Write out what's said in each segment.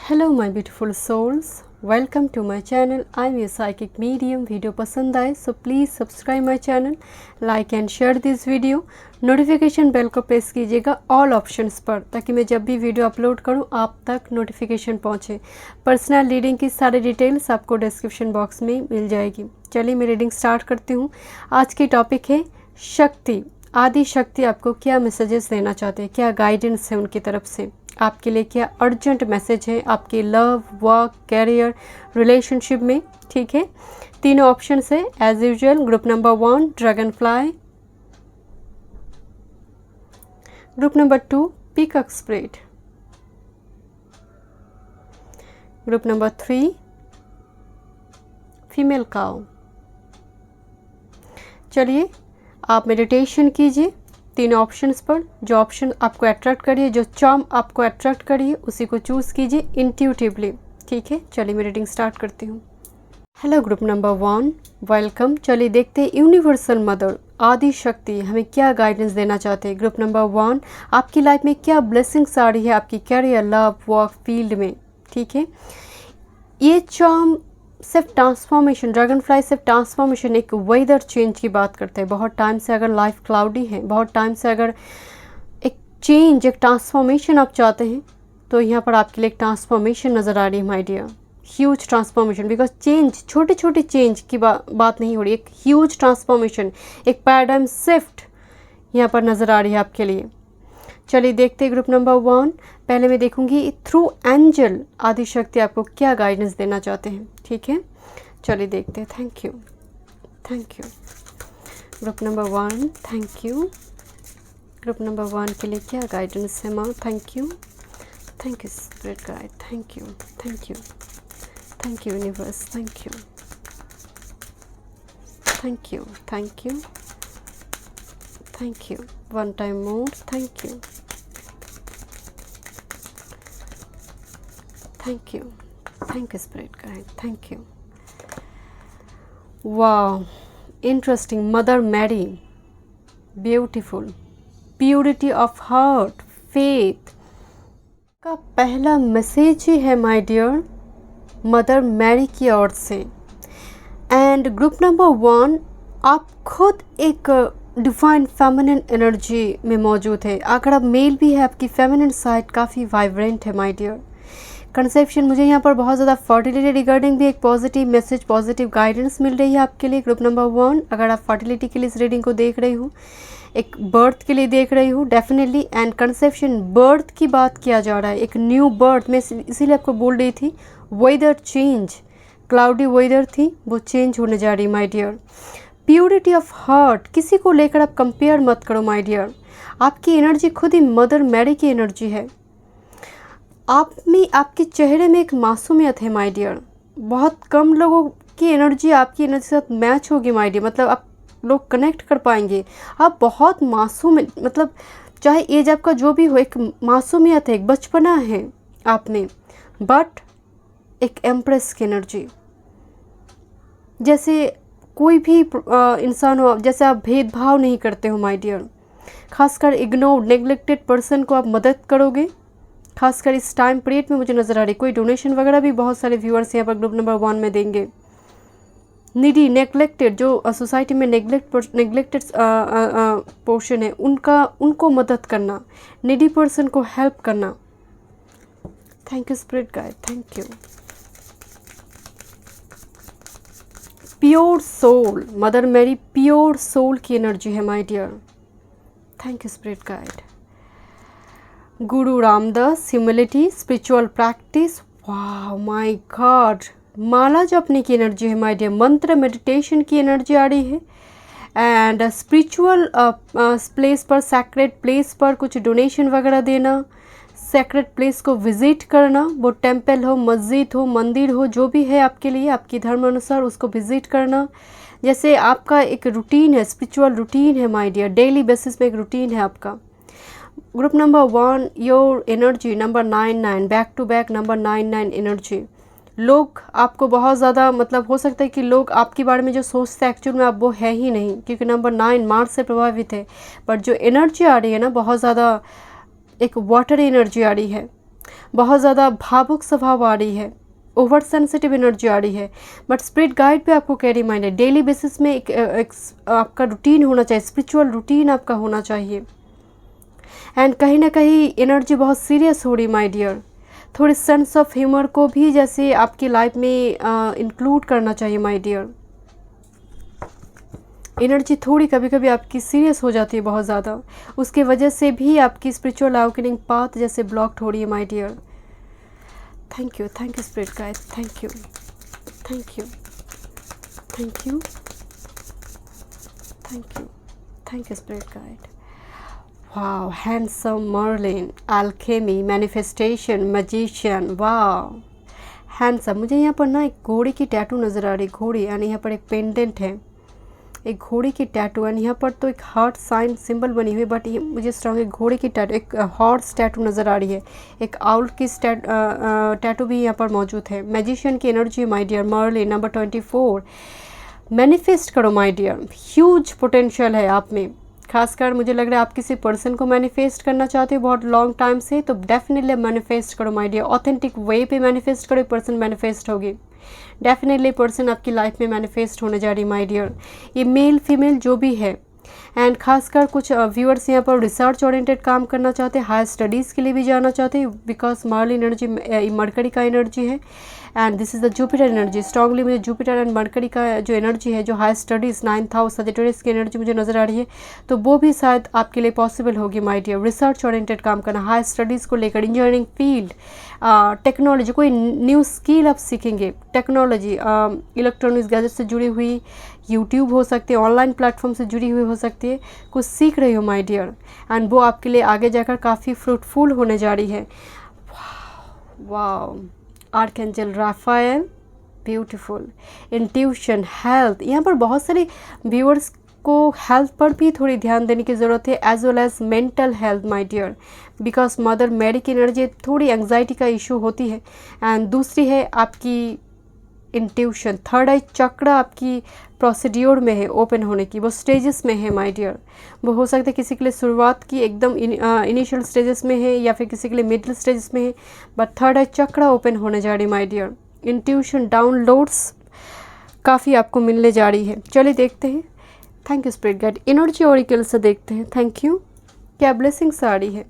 Hello my beautiful souls, welcome to my channel. I am your psychic medium. Video पसंद आए so please subscribe my channel, like and share this video. Notification bell को press कीजिएगा all options पर, ताकि मैं जब भी video upload करूं आप तक नोटिफिकेशन पहुंचे। पर्सनल रीडिंग की सारी डिटेल्स आपको डिस्क्रिप्शन बॉक्स में मिल जाएगी। चलिए मैं रीडिंग स्टार्ट करती हूँ। आज की टॉपिक है शक्ति। आदि शक्ति आपको क्या मैसेजेस देना चाहते हैं, क्या गाइडेंस है उनकी तरफ से, आपके लिए क्या अर्जेंट मैसेज है आपके लव, वर्क, कैरियर, रिलेशनशिप में। ठीक है, तीनों ऑप्शन है as usual. Group number 1 dragon fly, group number 2 peacock spirit, group number 3 female cow. चलिए आप मेडिटेशन कीजिए तीनों ऑप्शंस पर। जो ऑप्शन आपको अट्रैक्ट करिए, जो चार्म आपको अट्रैक्ट करिए, उसी को चूज़ कीजिए इंट्यूटिवली। ठीक है, चलिए मैं रीडिंग स्टार्ट करती हूँ। Hello group number 1, welcome. चलिए देखते हैं यूनिवर्सल मदर आदि शक्ति हमें क्या गाइडेंस देना चाहते हैं। ग्रुप नंबर 1, आपकी लाइफ में क्या ब्लेसिंग्स आ रही है आपकी कैरियर, लव, वर्क फील्ड में। ठीक है, ये चार्म सिर्फ ट्रांसफॉर्मेशन, ड्रैगन फ्लाई सिर्फ ट्रांसफॉर्मेशन, एक वेदर चेंज की बात करते हैं। बहुत टाइम से अगर लाइफ क्लाउडी है, बहुत टाइम से अगर एक चेंज, एक ट्रांसफॉर्मेशन आप चाहते हैं, तो यहाँ पर आपके लिए एक ट्रांसफॉर्मेशन नज़र आ रही है my dear. Huge transformation, because change छोटे छोटे चेंज की बात नहीं हो रही, एक ह्यूज ट्रांसफॉर्मेशन, एक पैराडाइम शिफ्ट यहाँ पर नज़र आ रही है आपके लिए। चलिए देखते हैं ग्रुप नंबर 1। पहले मैं देखूंगी थ्रू एंजल आदि शक्ति आपको क्या गाइडेंस देना चाहते हैं। ठीक है, चलिए देखते हैं। Thank you, thank you. Group number 1, thank you. Group number 1 के लिए क्या गाइडेंस है माँ? Thank you, thank you spirit guide, thank you, thank you, thank you universe, thank you, thank you, thank you, thank you. One time more, thank you, thank you, thank you spirit guide, thank you. वाह, interesting. Mother Mary, beautiful, purity of heart, faith का पहला message ही है my dear mother Mary की ओर से। And group number 1, आप खुद एक define feminine energy में मौजूद है। अगर आप मेल भी है, आपकी फेमिनिन साइड काफ़ी वाइब्रेंट है माय डियर। कंसेप्शन, मुझे यहाँ पर बहुत ज़्यादा फर्टिलिटी रिगार्डिंग भी एक पॉजिटिव मैसेज, पॉजिटिव गाइडेंस मिल रही है आपके लिए। ग्रुप नंबर 1, अगर आप फर्टिलिटी के लिए इस रीडिंग को देख रही हूँ, एक बर्थ के लिए देख रही हूँ डेफिनेटली। एंड कंसेप्शन, बर्थ की बात किया जा रहा है, एक न्यू बर्थ। मैं इसीलिए आपको बोल रही थी वेदर चेंज, क्लाउडी वेदर थी, वो चेंज होने जा रही my dear. Purity of heart, किसी को लेकर आप कंपेयर मत करो माय डियर। आपकी एनर्जी खुद ही मदर मैरी की एनर्जी है। आप में, आपके चेहरे में एक मासूमियत है माय डियर। बहुत कम लोगों की एनर्जी आपकी एनर्जी के साथ मैच होगी माय डियर, मतलब आप लोग कनेक्ट कर पाएंगे। आप बहुत मासूम, मतलब चाहे एज आपका जो भी हो, एक मासूमियत है, एक बचपना है आप में, बट एक एम्प्रेस की एनर्जी। जैसे कोई भी इंसान हो, जैसे आप भेदभाव नहीं करते हो माय डियर। खासकर इग्नोर्ड, नेग्लेक्टेड पर्सन को आप मदद करोगे, खासकर इस टाइम पीरियड में मुझे नज़र आ रही। कोई डोनेशन वगैरह भी बहुत सारे व्यूअर्स यहाँ पर ग्रुप नंबर 1 में देंगे। नीडी, नेग्लेक्टेड, जो सोसाइटी में नेग्लेक्टेड पोर्शन है, उनको मदद करना, नीडी पर्सन को हेल्प करना। Thank you spirit guide, thank you. Pure soul, mother Mary pure soul की एनर्जी है my dear. Thank you spirit guide. Guru Ramdas, humility, spiritual practice. वाह माय गॉड, माला जपने की एनर्जी है माय डियर। मंत्र, मेडिटेशन की एनर्जी आ रही है। एंड स्पिरिचुअल प्लेस पर, सैक्रेड प्लेस पर कुछ डोनेशन वगैरह देना, सैक्रेड प्लेस को विजिट करना, वो टेम्पल हो, मस्जिद हो, मंदिर हो, जो भी है आपके लिए, आपकी धर्म अनुसार उसको विजिट करना। जैसे आपका एक रूटीन है, स्पिरिचुअल रूटीन है माय डियर, डेली बेसिस पे एक रूटीन है आपका। Group number 1, your energy number 99, back to back number 99 energy. लोग आपको बहुत ज़्यादा, मतलब हो सकता है कि लोग आपके बारे में जो सोचते हैं एक्चुअल में आप वो है ही नहीं, क्योंकि नंबर 9 मार्च से प्रभावित है। बट जो एनर्जी आ रही है ना, बहुत ज़्यादा एक वाटर एनर्जी आ रही है। बहुत ज़्यादा भावुक स्वभाव आ रही है, ओवर सेंसिटिव एनर्जी आ रही है, बट स्पिरिट गाइड पे आपको क्या रिमाइंड है, डेली बेसिस में एक आपका रूटीन होना चाहिए, स्पिरिचुअल रूटीन आपका होना चाहिए। एंड कहीं ना कहीं एनर्जी बहुत सीरियस हो रही माय डियर, थोड़ी सेंस ऑफ ह्यूमर को भी जैसे आपकी लाइफ में इंक्लूड करना चाहिए माय डियर। एनर्जी थोड़ी कभी कभी आपकी सीरियस हो जाती है बहुत ज़्यादा, उसके वजह से भी आपकी स्पिरिचुअल अवेकनिंग पाथ जैसे ब्लॉक्ड हो रही है my dear. Thank you spirit guide, thank you, thank you, thank you, thank you, thank you spirit guide. Wow, handsome Merlin, alchemy, manifestation, magician, wow handsome. मुझे यहाँ पर ना एक घोड़े की टैटू नज़र आ रही है, घोड़ी, यानी यहाँ पर एक पेंडेंट है, एक घोड़े की टैटू, एंड यहाँ पर तो एक हार्ट साइन सिंबल बनी हुई है, बट ये मुझे स्ट्रॉन्ग एक घोड़े की टैटू, एक हॉर्स टैटू नज़र आ रही है, एक आउल की टैटू भी यहाँ पर मौजूद है। मैजिशियन की energy my dear, Merlin number 24। Manifest करो माय डियर, ह्यूज पोटेंशियल है आप में, खासकर मुझे लग रहा है आप किसी पर्सन को मैनिफेस्ट करना चाहते हो बहुत लॉन्ग टाइम से, तो डेफिनेटली मैनिफेस्ट करो माय डियर, ऑथेंटिक वे पे मैनिफेस्ट करो, पर्सन मैनिफेस्ट होगी, डेफिनेटली पर्सन आपकी लाइफ में मैनिफेस्ट होने जा रही माय डियर। ये मेल फीमेल जो भी है, एंड खासकर कुछ व्यूअर्स यहाँ पर रिसर्च ओरिएंटेड काम करना चाहते हैं, हायर स्टडीज़ के लिए भी जाना चाहते हैं, बिकॉज मर्लिन एनर्जी मरकरी का एनर्जी है, and this is the Jupiter energy. Strongly मुझे जुपिटर एंड मरकरी का जो एनर्जी है, जो higher studies 9th house Sagittarius की एनर्जी मुझे नज़र आ रही है, तो वो भी शायद आपके लिए पॉसिबल होगी माय डियर। रिसर्च ओरिएंटेड काम करना, हायर स्टडीज़ को लेकर, इंजीनियरिंग फील्ड, टेक्नोलॉजी, कोई न्यू स्किल आप सीखेंगे, टेक्नोलॉजी, इलेक्ट्रॉनिक्स गैजेट से जुड़ी हुई, यूट्यूब हो सकती है, ऑनलाइन प्लेटफॉर्म से जुड़ी हुई हो सकती है, कुछ सीख रही हो माय डियर, एंड वो आपके लिए आगे जाकर काफ़ी फ्रूटफुल होने जा रही है। Wow, archangel Rafael, beautiful. Intuition, health, यहाँ पर बहुत सारे व्यूअर्स को हेल्थ पर भी थोड़ी ध्यान देने की ज़रूरत है, as well as mental health my dear, because mother Mary की एनर्जी, थोड़ी एंग्जाइटी का इशू होती है। एंड दूसरी है आपकी इंट्यूशन, थर्ड आई चक्र आपकी प्रोसीड्योर में है ओपन होने की, वो स्टेजेस में है माय डियर। वो हो सकता है किसी के लिए शुरुआत की एकदम इनिशियल स्टेजेस में है, या फिर किसी के लिए मिडिल स्टेजेस में है, बट थर्ड आई चक्र ओपन होने जा रही माय डियर। इंट्यूशन डाउनलोड्स काफ़ी आपको मिलने जा रही है। चलिए देखते हैं, thank you spirit guide, energy oracle से देखते हैं, थैंक यू, क्या ब्लेसिंग्स आ रही है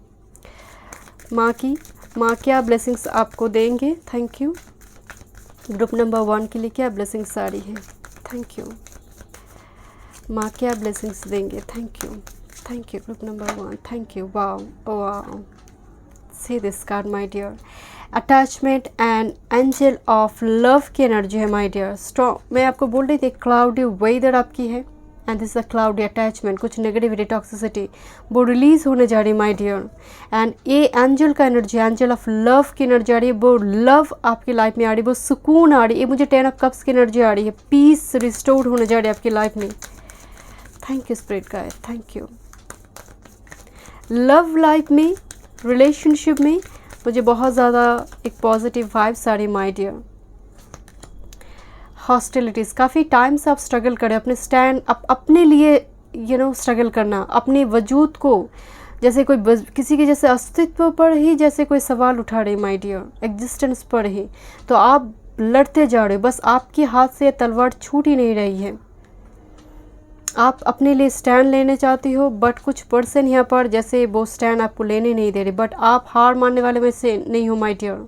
माँ क्या ब्लेसिंग्स आपको देंगे, थैंक यू। ग्रुप नंबर 1 के लिए क्या ब्लेसिंग्स आ रही है, थैंक यू। माँ क्या ब्लेसिंग्स देंगे, thank you, thank you. Group number 1, thank you. Wow wow, see this card my dear, attachment and angel of love की एनर्जी है माय डियर। स्ट्रॉन्ग, मैं आपको बोल रही थी क्लाउडी वेदर आपकी है, and this a cloudy attachment, कुछ नेगेटिविटी टॉक्सिसिटी वो रिलीज होने जा रही है माय डियर। एंड ये एंजल का एनर्जी, एंजल ऑफ लव की एनर्जी आ रही है, वो लव आपकी लाइफ में आ रही है, वो सुकून आ रही है। ये मुझे 10 ऑफ कप्स की एनर्जी आ रही है, पीस रिस्टोर्ड होने जा रही है आपकी लाइफ में। Thank you spirit guide, thank you. Love life में, रिलेशनशिप में मुझे बहुत ज़्यादा एक पॉजिटिव वाइब्स आ रही है माय डियर। हॉस्टिलिटीज़, काफ़ी टाइम से आप स्ट्रगल करें अपने स्टैंड, अपने लिए स्ट्रगल करना, अपने वजूद को, जैसे कोई किसी के जैसे अस्तित्व पर ही जैसे कोई सवाल उठा रहे माय डियर, एग्जिस्टेंस पर ही, तो आप लड़ते जा रहे हो, बस आपके हाथ से तलवार छूट ही नहीं रही है। आप अपने लिए स्टैंड लेने चाहती हो, बट कुछ पर्सन यहाँ पर जैसे वो स्टैंड आपको लेने नहीं दे रहे, बट आप हार मानने वाले में से नहीं हो माय डियर।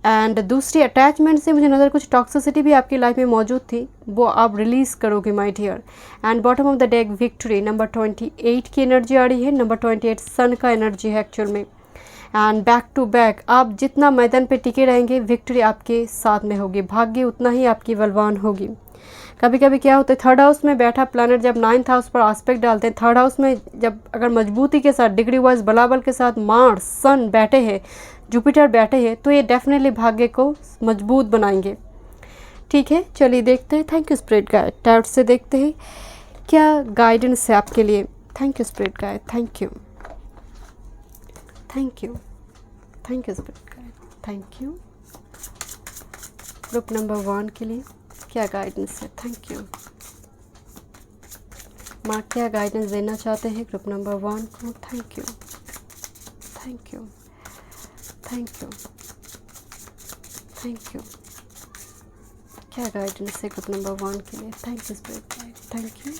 एंड दूसरी अटैचमेंट से मुझे नज़र कुछ टॉक्सिसिटी भी आपकी लाइफ में मौजूद थी, वो आप रिलीज़ करोगे my dear. And bottom of the deck victory, number 28 की एनर्जी आ रही है, नंबर 28 सन का एनर्जी है एक्चुअल में। एंड बैक टू बैक आप जितना मैदान पे टिके रहेंगे, विक्ट्री आपके साथ में होगी, भाग्य उतना ही आपकी बलवान होगी। कभी कभी क्या होता है, थर्ड हाउस में बैठा प्लैनेट जब 9th हाउस पर आस्पेक्ट डालते हैं, थर्ड हाउस में जब अगर मजबूती के साथ, डिग्री वाइज बलाबल के साथ मार्स, सन बैठे हैं, जुपिटर बैठे हैं, तो ये डेफिनेटली भाग्य को मजबूत बनाएंगे। ठीक है, चलिए देखते हैं। Thank you spirit guide, tarot से देखते हैं क्या गाइडेंस है आपके लिए। Thank you spirit guide, thank you, thank you, thank you spirit guide, thank you. Group number 1 के लिए क्या गाइडेंस है, थैंक यू। माँ क्या गाइडेंस देना चाहते हैं ग्रुप नंबर 1 को, thank you, thank you, thank you, thank you. क्या गाइडेंस है ग्रुप नंबर 1 के लिए? Thank you spirit guide, thank you,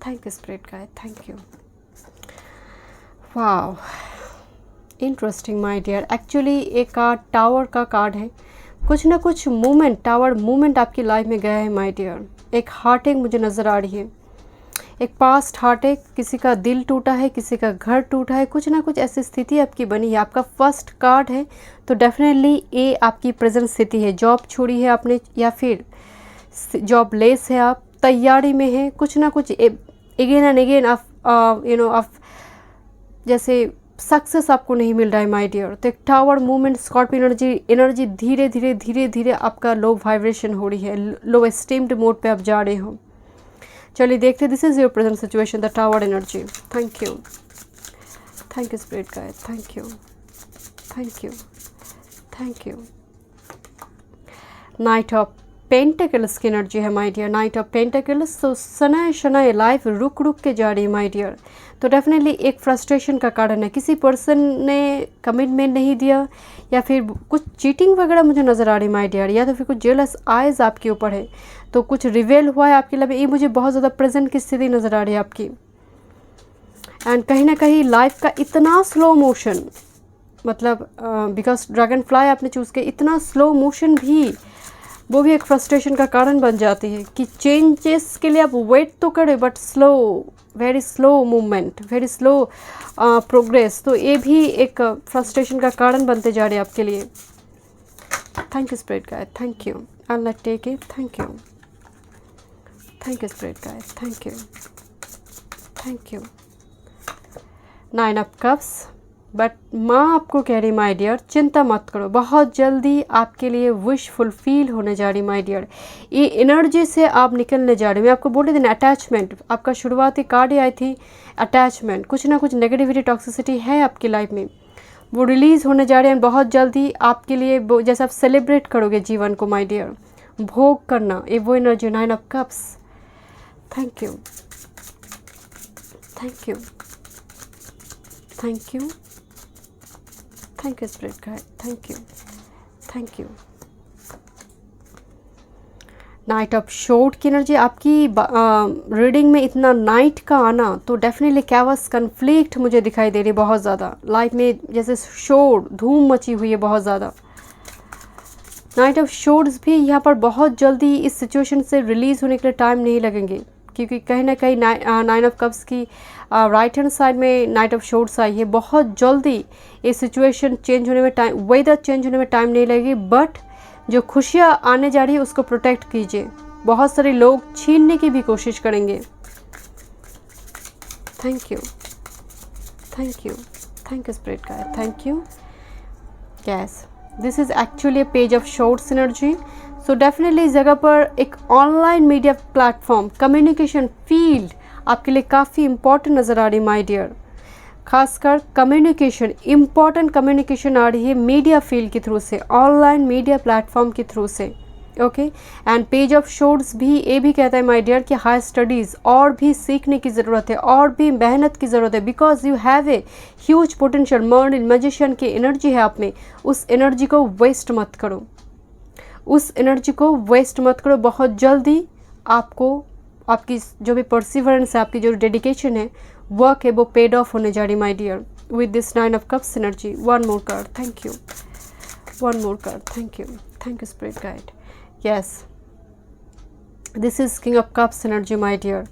thank you spirit guide, thank you. Wow, interesting my dear. Actually एक card tower का card है। कुछ ना कुछ मूवमेंट, टावर मूवमेंट आपकी लाइफ में गया है माय डियर। एक हार्ट मुझे नज़र आ रही है, एक पास्ट हार्ट है, किसी का दिल टूटा है, किसी का घर टूटा है, कुछ ना कुछ ऐसी स्थिति आपकी बनी है। आपका फर्स्ट कार्ड है तो डेफिनेटली ये आपकी प्रेजेंट स्थिति है। जॉब छोड़ी है आपने या फिर जॉब लेस है, आप तैयारी में है, कुछ ना कुछ अगेन एंड अगेन आप आप जैसे सक्सेस आपको नहीं मिल रहा है माय डियर। तो एक टावर मूवमेंट, स्कॉर्पियो एनर्जी धीरे धीरे धीरे धीरे आपका लो वाइब्रेशन हो रही है, लो एस्टीम्ड मोड पे आप जा रहे हो। चलिए देखते, this is your present situation, the tower energy. Thank you, thank you spirit guide, thank you, thank you, thank you. Knight of pentacles की एनर्जी है my dear, knight of pentacles. तो शनाय शनाय लाइफ रुक रुक के जा रही है माय डियर। तो डेफिनेटली एक फ्रस्ट्रेशन का कारण है, किसी पर्सन ने कमिटमेंट नहीं दिया या फिर कुछ चीटिंग वगैरह मुझे नज़र आ रही है माय डियर, या तो फिर कुछ जेलस आइज़ आपके ऊपर है, तो कुछ रिवेल हुआ है आपके लिए। ये मुझे बहुत ज़्यादा प्रेजेंट की स्थिति नज़र आ रही है आपकी। एंड कहीं ना कहीं लाइफ का इतना स्लो मोशन, मतलब बिकॉज ड्रैगन फ्लाई आपने चूज़ किया, इतना स्लो मोशन भी वो भी एक फ्रस्ट्रेशन का कारण बन जाती है कि चेंजेस के लिए आप वेट तो करें but slow, very slow movement, very slow progress. तो ये भी एक फ्रस्ट्रेशन का कारण बनते जा रहे हैं आपके लिए। Thank you spirit guide, thank you, I let take it, thank you, thank you spirit guide, thank you, thank you. 9 of cups. But माँ आपको कह रही माय डियर, चिंता मत करो, बहुत जल्दी आपके लिए विश फुलफिल होने जा रही माय डियर। ये एनर्जी से आप निकलने जा रहे हो। मैं आपको बोल रही थी ना, अटैचमेंट, आपका शुरुआती कार्ड ही आई थी अटैचमेंट। कुछ ना कुछ नेगेटिविटी, टॉक्सिसिटी है आपकी लाइफ में, वो रिलीज़ होने जा रहे हैं बहुत जल्दी आपके लिए। जैसे आप सेलिब्रेट करोगे जीवन को माय डियर, भोग करना, ये वो energy. 9 of cups. Thank you, thank you, thank you, thank you spirit guide, thank you, thank you. Knight of short की एनर्जी आपकी रीडिंग में, इतना नाइट का आना तो डेफिनेटली कैवस कन्फ्लिक्ट मुझे दिखाई दे रही है बहुत ज़्यादा लाइफ में, जैसे शोर धूम मची हुई है बहुत ज़्यादा। नाइट ऑफ शोर्स भी यहाँ पर बहुत जल्दी इस सिचुएशन से रिलीज़ होने के लिए टाइम नहीं लगेंगे, क्योंकि कहीं ना कहीं 9 ऑफ कप्स की राइट हैंड साइड में नाइट ऑफ शोर्ट्स आई है। बहुत जल्दी ये सिचुएशन चेंज होने में टाइम, वेदर चेंज होने में टाइम नहीं लगेगी, बट जो खुशियाँ आने जा रही है उसको प्रोटेक्ट कीजिए। बहुत सारे लोग छीनने की भी कोशिश करेंगे। Thank you, thank you, thank you spirit guide, thank you. Yes, this is actually a page of shorts energy. So definitely इस जगह पर एक online media platform, communication field आपके लिए काफ़ी इंपॉर्टेंट नज़र आ रही है माय डियर। खासकर कम्युनिकेशन, इम्पॉर्टेंट कम्युनिकेशन आ रही है मीडिया फील्ड के थ्रू से, ऑनलाइन मीडिया प्लेटफॉर्म के थ्रू से। Okay, and page of shorts भी ये भी कहता है माय डियर कि हाई स्टडीज़ और भी सीखने की ज़रूरत है, और भी मेहनत की ज़रूरत है, because you have a huge potential. Merlin magician की एनर्जी है आप में, उस एनर्जी को वेस्ट मत करो, उस एनर्जी को वेस्ट मत करो। बहुत जल्दी आपको आपकी जो भी परसिवरेंस है, आपकी जो डेडिकेशन है, वर्क है, वो पेड ऑफ होने जा रही my dear with this 9 of cups energy. One more card, thank you, one more card, thank you, thank you spirit guide. Yes, this is king of cups energy my dear.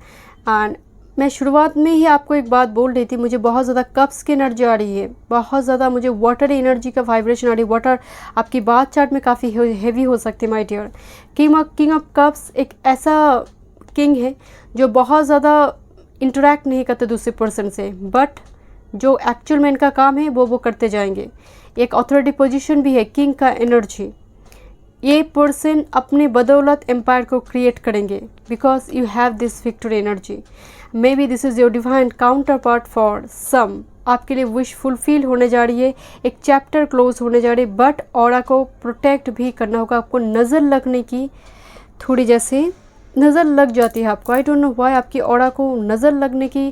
And मैं शुरुआत में ही आपको एक बात बोल रही थी, मुझे बहुत ज़्यादा कप्स की एनर्जी आ रही है, बहुत ज़्यादा मुझे वाटर एनर्जी का वाइब्रेशन आ रही है। वाटर आपकी बात चार्ट में काफ़ी हेवी हो सकती है my dear. King of cups एक ऐसा किंग है जो बहुत ज़्यादा इंटरेक्ट नहीं करते दूसरे पर्सन से, बट जो एक्चुअल में इनका काम है वो करते जाएंगे। एक अथॉरिटी पोजीशन भी है किंग का एनर्जी। ये पर्सन अपनी बदौलत एम्पायर को क्रिएट करेंगे, because you have this victory energy. Maybe this is your divine counterpart for some. आपके लिए विश फुलफिल होने जा रही है, एक चैप्टर क्लोज होने जा रही है, बट ऑरा को प्रोटेक्ट भी करना होगा आपको। नज़र लगने की थोड़ी, जैसे नज़र लग जाती है आपको, आई डोंट नो व्हाई आपकी ऑरा को नज़र लगने की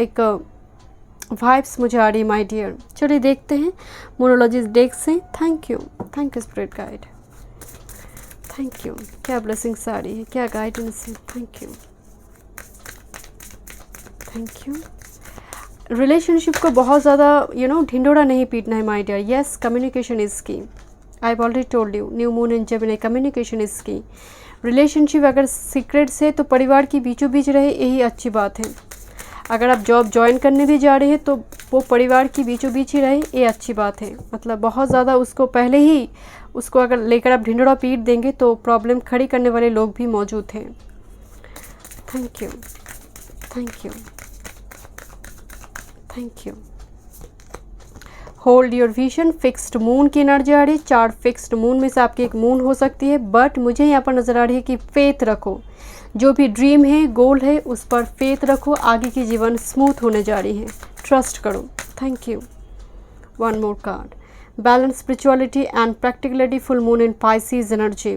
एक वाइब्स मुझे आ रही है माय डियर। चलिए देखते हैं मोनोलॉजिस्ट डेक से। Thank you spirit guide, thank you. क्या ब्लेसिंग्स आ रही है, क्या गाइडेंस है, thank you, thank you. Relationship को बहुत ज़्यादा ढिंडोरा नहीं पीटना है my dear. Yes, communication is key. I have already told you, new moon in Gemini, communication is key. Relationship अगर सीक्रेट से तो परिवार के बीचों बीच रहे, यही अच्छी बात है। अगर आप जॉब ज्वाइन करने भी जा रहे हैं तो वो परिवार के बीचों बीच ही रहे, ये अच्छी बात है। मतलब बहुत ज़्यादा उसको पहले ही उसको अगर लेकर आप ढिंडोरा पीट देंगे तो प्रॉब्लम खड़ी करने वाले लोग भी मौजूद हैं। Thank you, thank you, thank you. Hold your vision, fixed moon की एनर्जी आ रही है। 4 फिक्स्ड मून में से आपकी एक मून हो सकती है, बट मुझे यहाँ पर नज़र आ रही है कि फेथ रखो। जो भी ड्रीम है, गोल है, उस पर फेथ रखो। आगे की जीवन स्मूथ होने जा रही है, ट्रस्ट करो। Thank you. One more card, balance, spirituality and practicality, full moon in Pisces energy.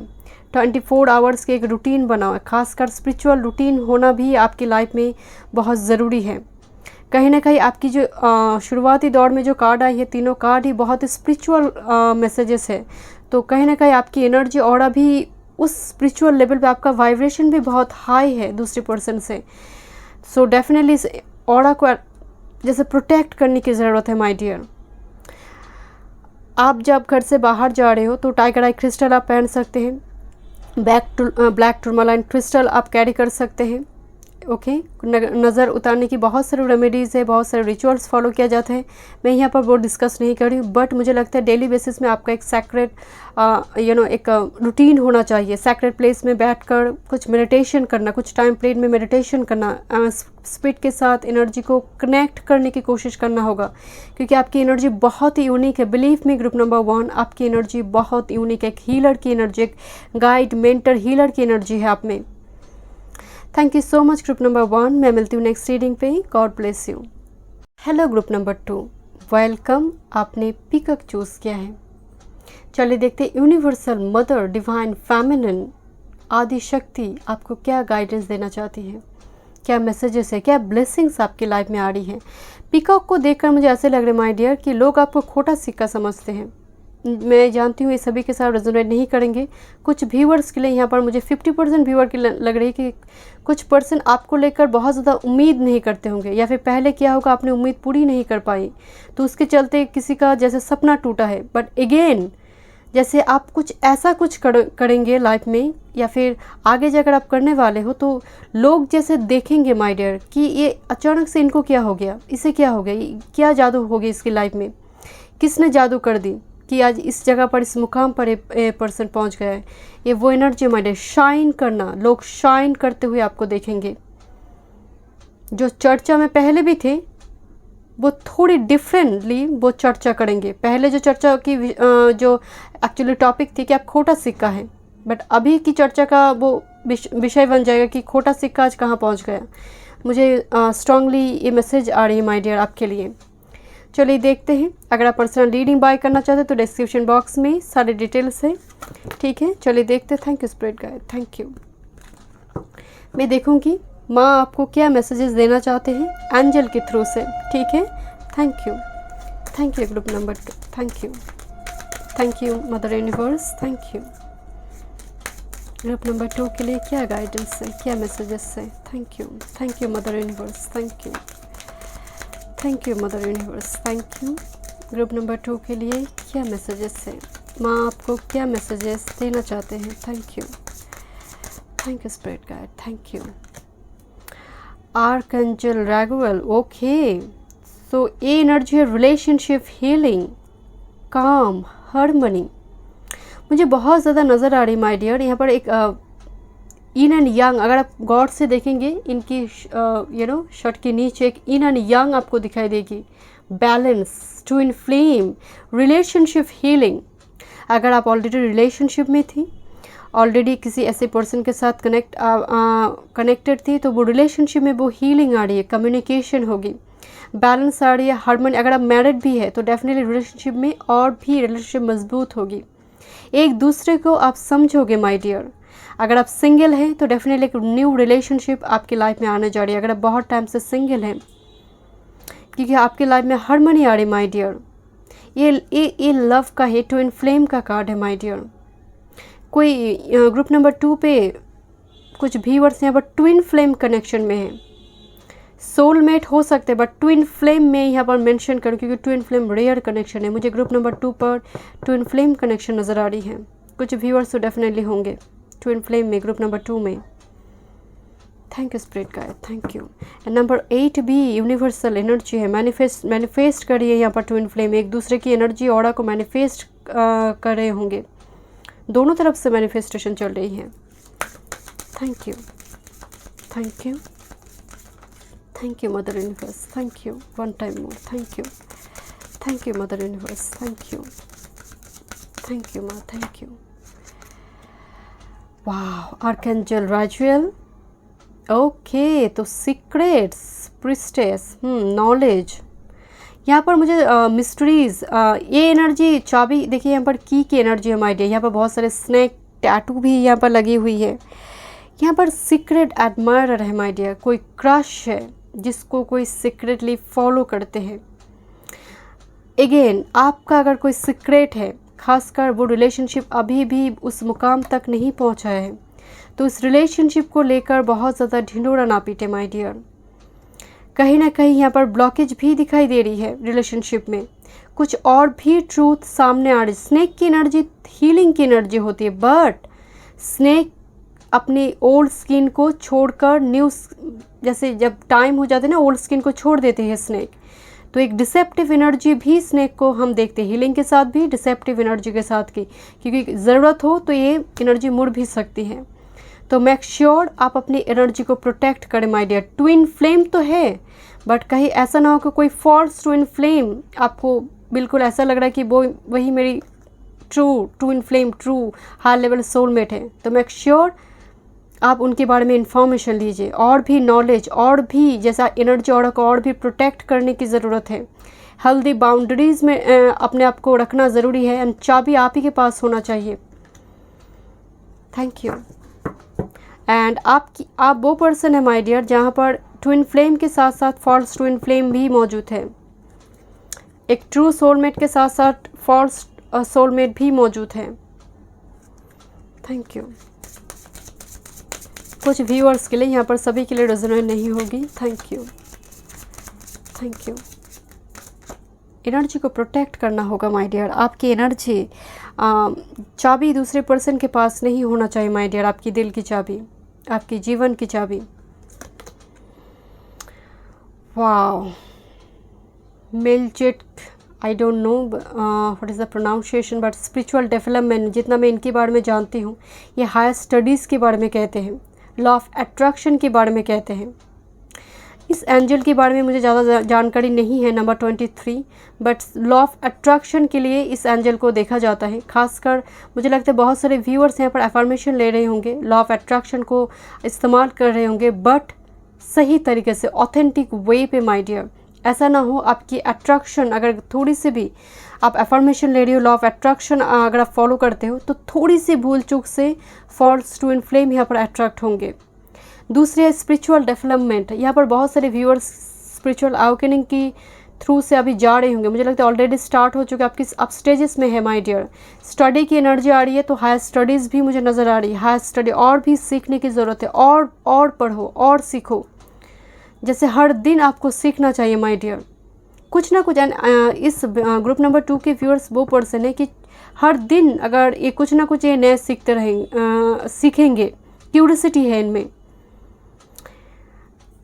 24 hours के एक रूटीन बनाओ। खासकर स्पिरिचुअल रूटीन होना भी आपकी लाइफ में बहुत ज़रूरी है। कहीं ना कहीं आपकी जो शुरुआती दौर में जो कार्ड आई है, तीनों कार्ड ही बहुत स्पिरिचुअल मैसेजेस है। तो कहीं ना कहीं आपकी एनर्जी और भी उस स्पिरिचुअल लेवल पे, आपका वाइब्रेशन भी बहुत हाई है दूसरे पर्सन से। सो डेफिनेटली इस ऑरा को जैसे प्रोटेक्ट करने की ज़रूरत है माय डियर। आप जब घर से बाहर जा रहे हो तो टाइगर आई क्रिस्टल आप पहन सकते हैं। ब्लैक टूरमालाइन क्रिस्टल आप कैरी कर सकते हैं। ओके, नज़र उतारने की बहुत सारी रेमेडीज़ है, बहुत सारे रिचुअल्स फॉलो किया जाता है। मैं यहाँ पर वो डिस्कस नहीं कर रही हूँ, बट मुझे लगता है डेली बेसिस में आपका एक सैक्रेड एक रूटीन होना चाहिए। सैक्रेड प्लेस में बैठकर कुछ मेडिटेशन करना, कुछ टाइम पीरियड में मेडिटेशन करना, स्पिरिट के साथ एनर्जी को कनेक्ट करने की कोशिश करना होगा, क्योंकि आपकी एनर्जी बहुत ही यूनिक है। बिलीव में ग्रुप नंबर 1, आपकी एनर्जी बहुत यूनिक है। एक हीलर की एनर्जी, एक गाइड, मेंटर, हीलर की एनर्जी है आप में। Thank you so much group number 1। मैं मिलती हूँ नेक्स्ट रीडिंग पे। God bless you. Hello group number 2, welcome. आपने पिकअप चूज़ किया है। चलिए देखते हैं यूनिवर्सल मदर, डिवाइन फेमिनिन, आदि शक्ति आपको क्या गाइडेंस देना चाहती है, क्या मैसेजेस है, क्या ब्लेसिंग्स आपकी लाइफ में आ रही है। पिकॉक को देखकर मुझे ऐसे लग रहा है माय डियर कि लोग आपको खोटा सिक्का समझते हैं। मैं जानती हूँ ये सभी के साथ रेजोनेट नहीं करेंगे। कुछ व्यूअर्स के लिए यहाँ पर मुझे 50% व्यूअर की लग रही है कि कुछ पर्सन आपको लेकर बहुत ज़्यादा उम्मीद नहीं करते होंगे, या फिर पहले क्या होगा आपने उम्मीद पूरी नहीं कर पाई, तो उसके चलते किसी का जैसे सपना टूटा है। बट अगेन जैसे आप कुछ ऐसा कुछ करेंगे लाइफ में, या फिर आगे जाकर आप करने वाले हो, तो लोग जैसे देखेंगे माय डियर कि ये अचानक से इनको क्या हो गया, इसे क्या हो गया, क्या जादू हो गया इसकी लाइफ में, किसने जादू कर दी कि आज इस जगह पर, इस मुकाम पर ये पर्सन पहुंच गया है। ये वो एनर्जी माइंड है, शाइन करना। लोग शाइन करते हुए आपको देखेंगे। जो चर्चा में पहले भी थे वो थोड़ी डिफरेंटली वो चर्चा करेंगे। पहले जो चर्चा की जो एक्चुअली टॉपिक थी कि आप खोटा सिक्का है, बट अभी की चर्चा का वो विषय बन जाएगा कि खोटा सिक्का आज कहाँ पहुँच गया। मुझे स्ट्रांगली ये मैसेज आ रही है माय डियर आपके लिए। चलिए देखते हैं। अगर आप पर्सनल रीडिंग बाय करना चाहते हैं तो डिस्क्रिप्शन बॉक्स में सारे डिटेल्स हैं, ठीक है। चलिए देखते हैं। Thank you spirit guide, thank you. मैं देखूंगी माँ आपको क्या मैसेजेस देना चाहते हैं एंजल के थ्रू से, ठीक है। Thank you group number 2, thank you mother universe, thank you. Group number 2 के लिए क्या गाइडेंस है, क्या मैसेजेस है। Thank you mother universe, thank you mother universe, thank you. Group number 2 के लिए क्या मैसेजेस है, माँ आपको क्या मैसेजेस देना चाहते हैं। Thank you spirit guide, thank you. Archangel Raguel, okay. So ये एनर्जी है रिलेशनशिप, हीलिंग, काम, हार्मनी मुझे बहुत ज़्यादा नज़र आ रही माय डियर। यहाँ पर एक इन एंड यंग, अगर आप गॉड से देखेंगे इनकी शर्ट के नीचे एक इन एंड यंग आपको दिखाई देगी। Balance, twin flame, relationship, healing. अगर आप ऑलरेडी रिलेशनशिप में थी, ऑलरेडी किसी ऐसे पर्सन के साथ कनेक्टेड थी, तो वो रिलेशनशिप में वो हीलिंग आ रही है, कम्युनिकेशन होगी, बैलेंस आ रही है, हार्मनी। अगर आप मैरिड भी है तो डेफिनेटली रिलेशनशिप में और भी रिलेशनशिप मजबूत होगी, एक दूसरे को आप समझोगे माय डियर। अगर आप सिंगल हैं तो डेफिनेटली एक न्यू रिलेशनशिप आपकी लाइफ में आने जा रही है। अगर आप बहुत टाइम से सिंगल हैं, क्योंकि आपके लाइफ में हार्मनी आ रही माय डियर। ये लव का है, ट्विन फ्लेम का कार्ड है माय डियर। कोई ग्रुप नंबर 2 पे कुछ व्यूअर्स यहाँ पर ट्विन फ्लेम कनेक्शन में है, सोलमेट हो सकते हैं, बट ट्विन फ्लेम में यहाँ पर मेंशन करूँ क्योंकि ट्विन फ्लेम रेयर कनेक्शन है। मुझे ग्रुप नंबर 2 पर ट्विन फ्लेम कनेक्शन नज़र आ रही है। कुछ व्यूअर्स तो डेफिनेटली होंगे ट्विन फ्लेम में, ग्रुप नंबर 2 में। Thank you spirit guide, thank you. And number 8 भी यूनिवर्सल एनर्जी है, मैनिफेस्ट करिए यहाँ पर ट्विन फ्लेम, एक दूसरे की एनर्जी ऑरा को मैनिफेस्ट कर रहे होंगे। दोनों तरफ से मैनिफेस्टेशन चल रही है। Thank you, thank you, thank you mother universe, thank you one time more, thank you mother universe, thank you माँ, थैंक यू। वाह, आर्कएंजल राजुएल, ओके, तो सीक्रेट्स, प्रिस्टेस, नॉलेज, यहाँ पर मुझे मिस्ट्रीज, ये एनर्जी चाबी, देखिए यहाँ पर की एनर्जी है माय डियर। यहाँ पर बहुत सारे स्नेक टैटू भी यहाँ पर लगी हुई है। यहाँ पर सीक्रेट एडमायरर है माय डियर, कोई क्रश है जिसको कोई सीक्रेटली फॉलो करते हैं। अगेन, आपका अगर कोई सीक्रेट है, खासकर वो रिलेशनशिप अभी भी उस मुकाम तक नहीं पहुँचा है, तो इस रिलेशनशिप को लेकर बहुत ज़्यादा ढिंढोरा ना पीटे माय डियर। कहीं ना कहीं यहाँ पर ब्लॉकेज भी दिखाई दे रही है रिलेशनशिप में, कुछ और भी ट्रूथ सामने आ रही। स्नेक की एनर्जी हीलिंग की एनर्जी होती है, बट स्नेक अपनी ओल्ड स्किन को छोड़कर न्यू, जैसे जब टाइम हो जाता है ना, ओल्ड स्किन को छोड़ देते हैं स्नेक, तो एक डिसेप्टिव एनर्जी भी स्नेक को हम देखते हैं, हीलिंग के साथ भी, डिसेप्टिव एनर्जी के साथ की, क्योंकि ज़रूरत हो तो ये एनर्जी मुड़ भी सकती है। तो मेक श्योर आप अपनी एनर्जी को प्रोटेक्ट करें माय डियर। ट्विन फ्लेम तो है, बट कहीं ऐसा ना हो कि कोई फॉल्स ट्विन फ्लेम, आपको बिल्कुल ऐसा लग रहा है कि वो वही मेरी true twin flame, true high level soulmate है, तो मेक श्योर आप उनके बारे में इंफॉर्मेशन लीजिए। और भी नॉलेज, और भी जैसा एनर्जी ऑरा को और भी प्रोटेक्ट करने की ज़रूरत है। हेल्दी बाउंड्रीज़ में अपने आप को रखना ज़रूरी है, एंड चाबी आप ही के पास होना चाहिए। Thank you. एंड आप वो पर्सन है माय डियर जहाँ पर ट्विन फ्लेम के साथ साथ फॉल्स ट्विन फ्लेम भी मौजूद है। एक ट्रू सोलमेट के साथ साथ फॉल्स सोलमेट भी मौजूद है। Thank you. कुछ व्यूअर्स के लिए, यहाँ पर सभी के लिए रेजोनेट नहीं होगी। Thank you, thank you. Energy को प्रोटेक्ट करना होगा माय डियर। आपकी एनर्जी चाबी दूसरे पर्सन के पास नहीं होना चाहिए माय डियर। आपकी दिल की चाबी, आपकी जीवन की चाबी। वाओ, मेलजेट, I don't know what is the pronunciation, but spiritual development, जितना मैं इनके बारे में जानती हूँ, ये हायर स्टडीज़ के बारे में कहते हैं, लॉ ऑफ अट्रैक्शन के बारे में कहते हैं। इस एंजल के बारे में मुझे ज़्यादा जानकारी नहीं है, number 23, but law of attraction के लिए इस एंजल को देखा जाता है। खासकर मुझे लगता है बहुत सारे व्यूअर्स यहाँ पर अफर्मेशन ले रहे होंगे, लॉ ऑफ अट्रैक्शन को इस्तेमाल कर रहे होंगे, बट सही तरीके से, ऑथेंटिक वे पे माय डियर। ऐसा ना हो आपकी अट्रैक्शन, अगर थोड़ी सी भी आप अफर्मेशन ले रही हो, लॉ ऑफ अट्रैक्शन अगर आप फॉलो करते हो, तो थोड़ी सी भूल चूक से फॉल्स ट्विन फ्लेम यहाँ पर अट्रैक्ट होंगे। दूसरी है स्पिरिचुअल डेवलपमेंट। यहाँ पर बहुत सारे व्यूअर्स स्पिरिचुअल अवेकनिंग की थ्रू से अभी जा रहे होंगे, मुझे लगता है ऑलरेडी स्टार्ट हो चुके, आपकी अब स्टेजेस में है माय डियर। स्टडी की एनर्जी आ रही है, तो हायर स्टडीज़ भी मुझे नज़र आ रही है। हायर स्टडी और भी सीखने की ज़रूरत है, और पढ़ो और सीखो, जैसे हर दिन आपको सीखना चाहिए माय डियर, कुछ ना कुछ। इस ग्रुप नंबर 2 के व्यूअर्स वो पर्सन है कि हर दिन अगर ये कुछ ना कुछ ये नए सीखते रहेंगे, सीखेंगे, क्यूरियोसिटी है इनमें।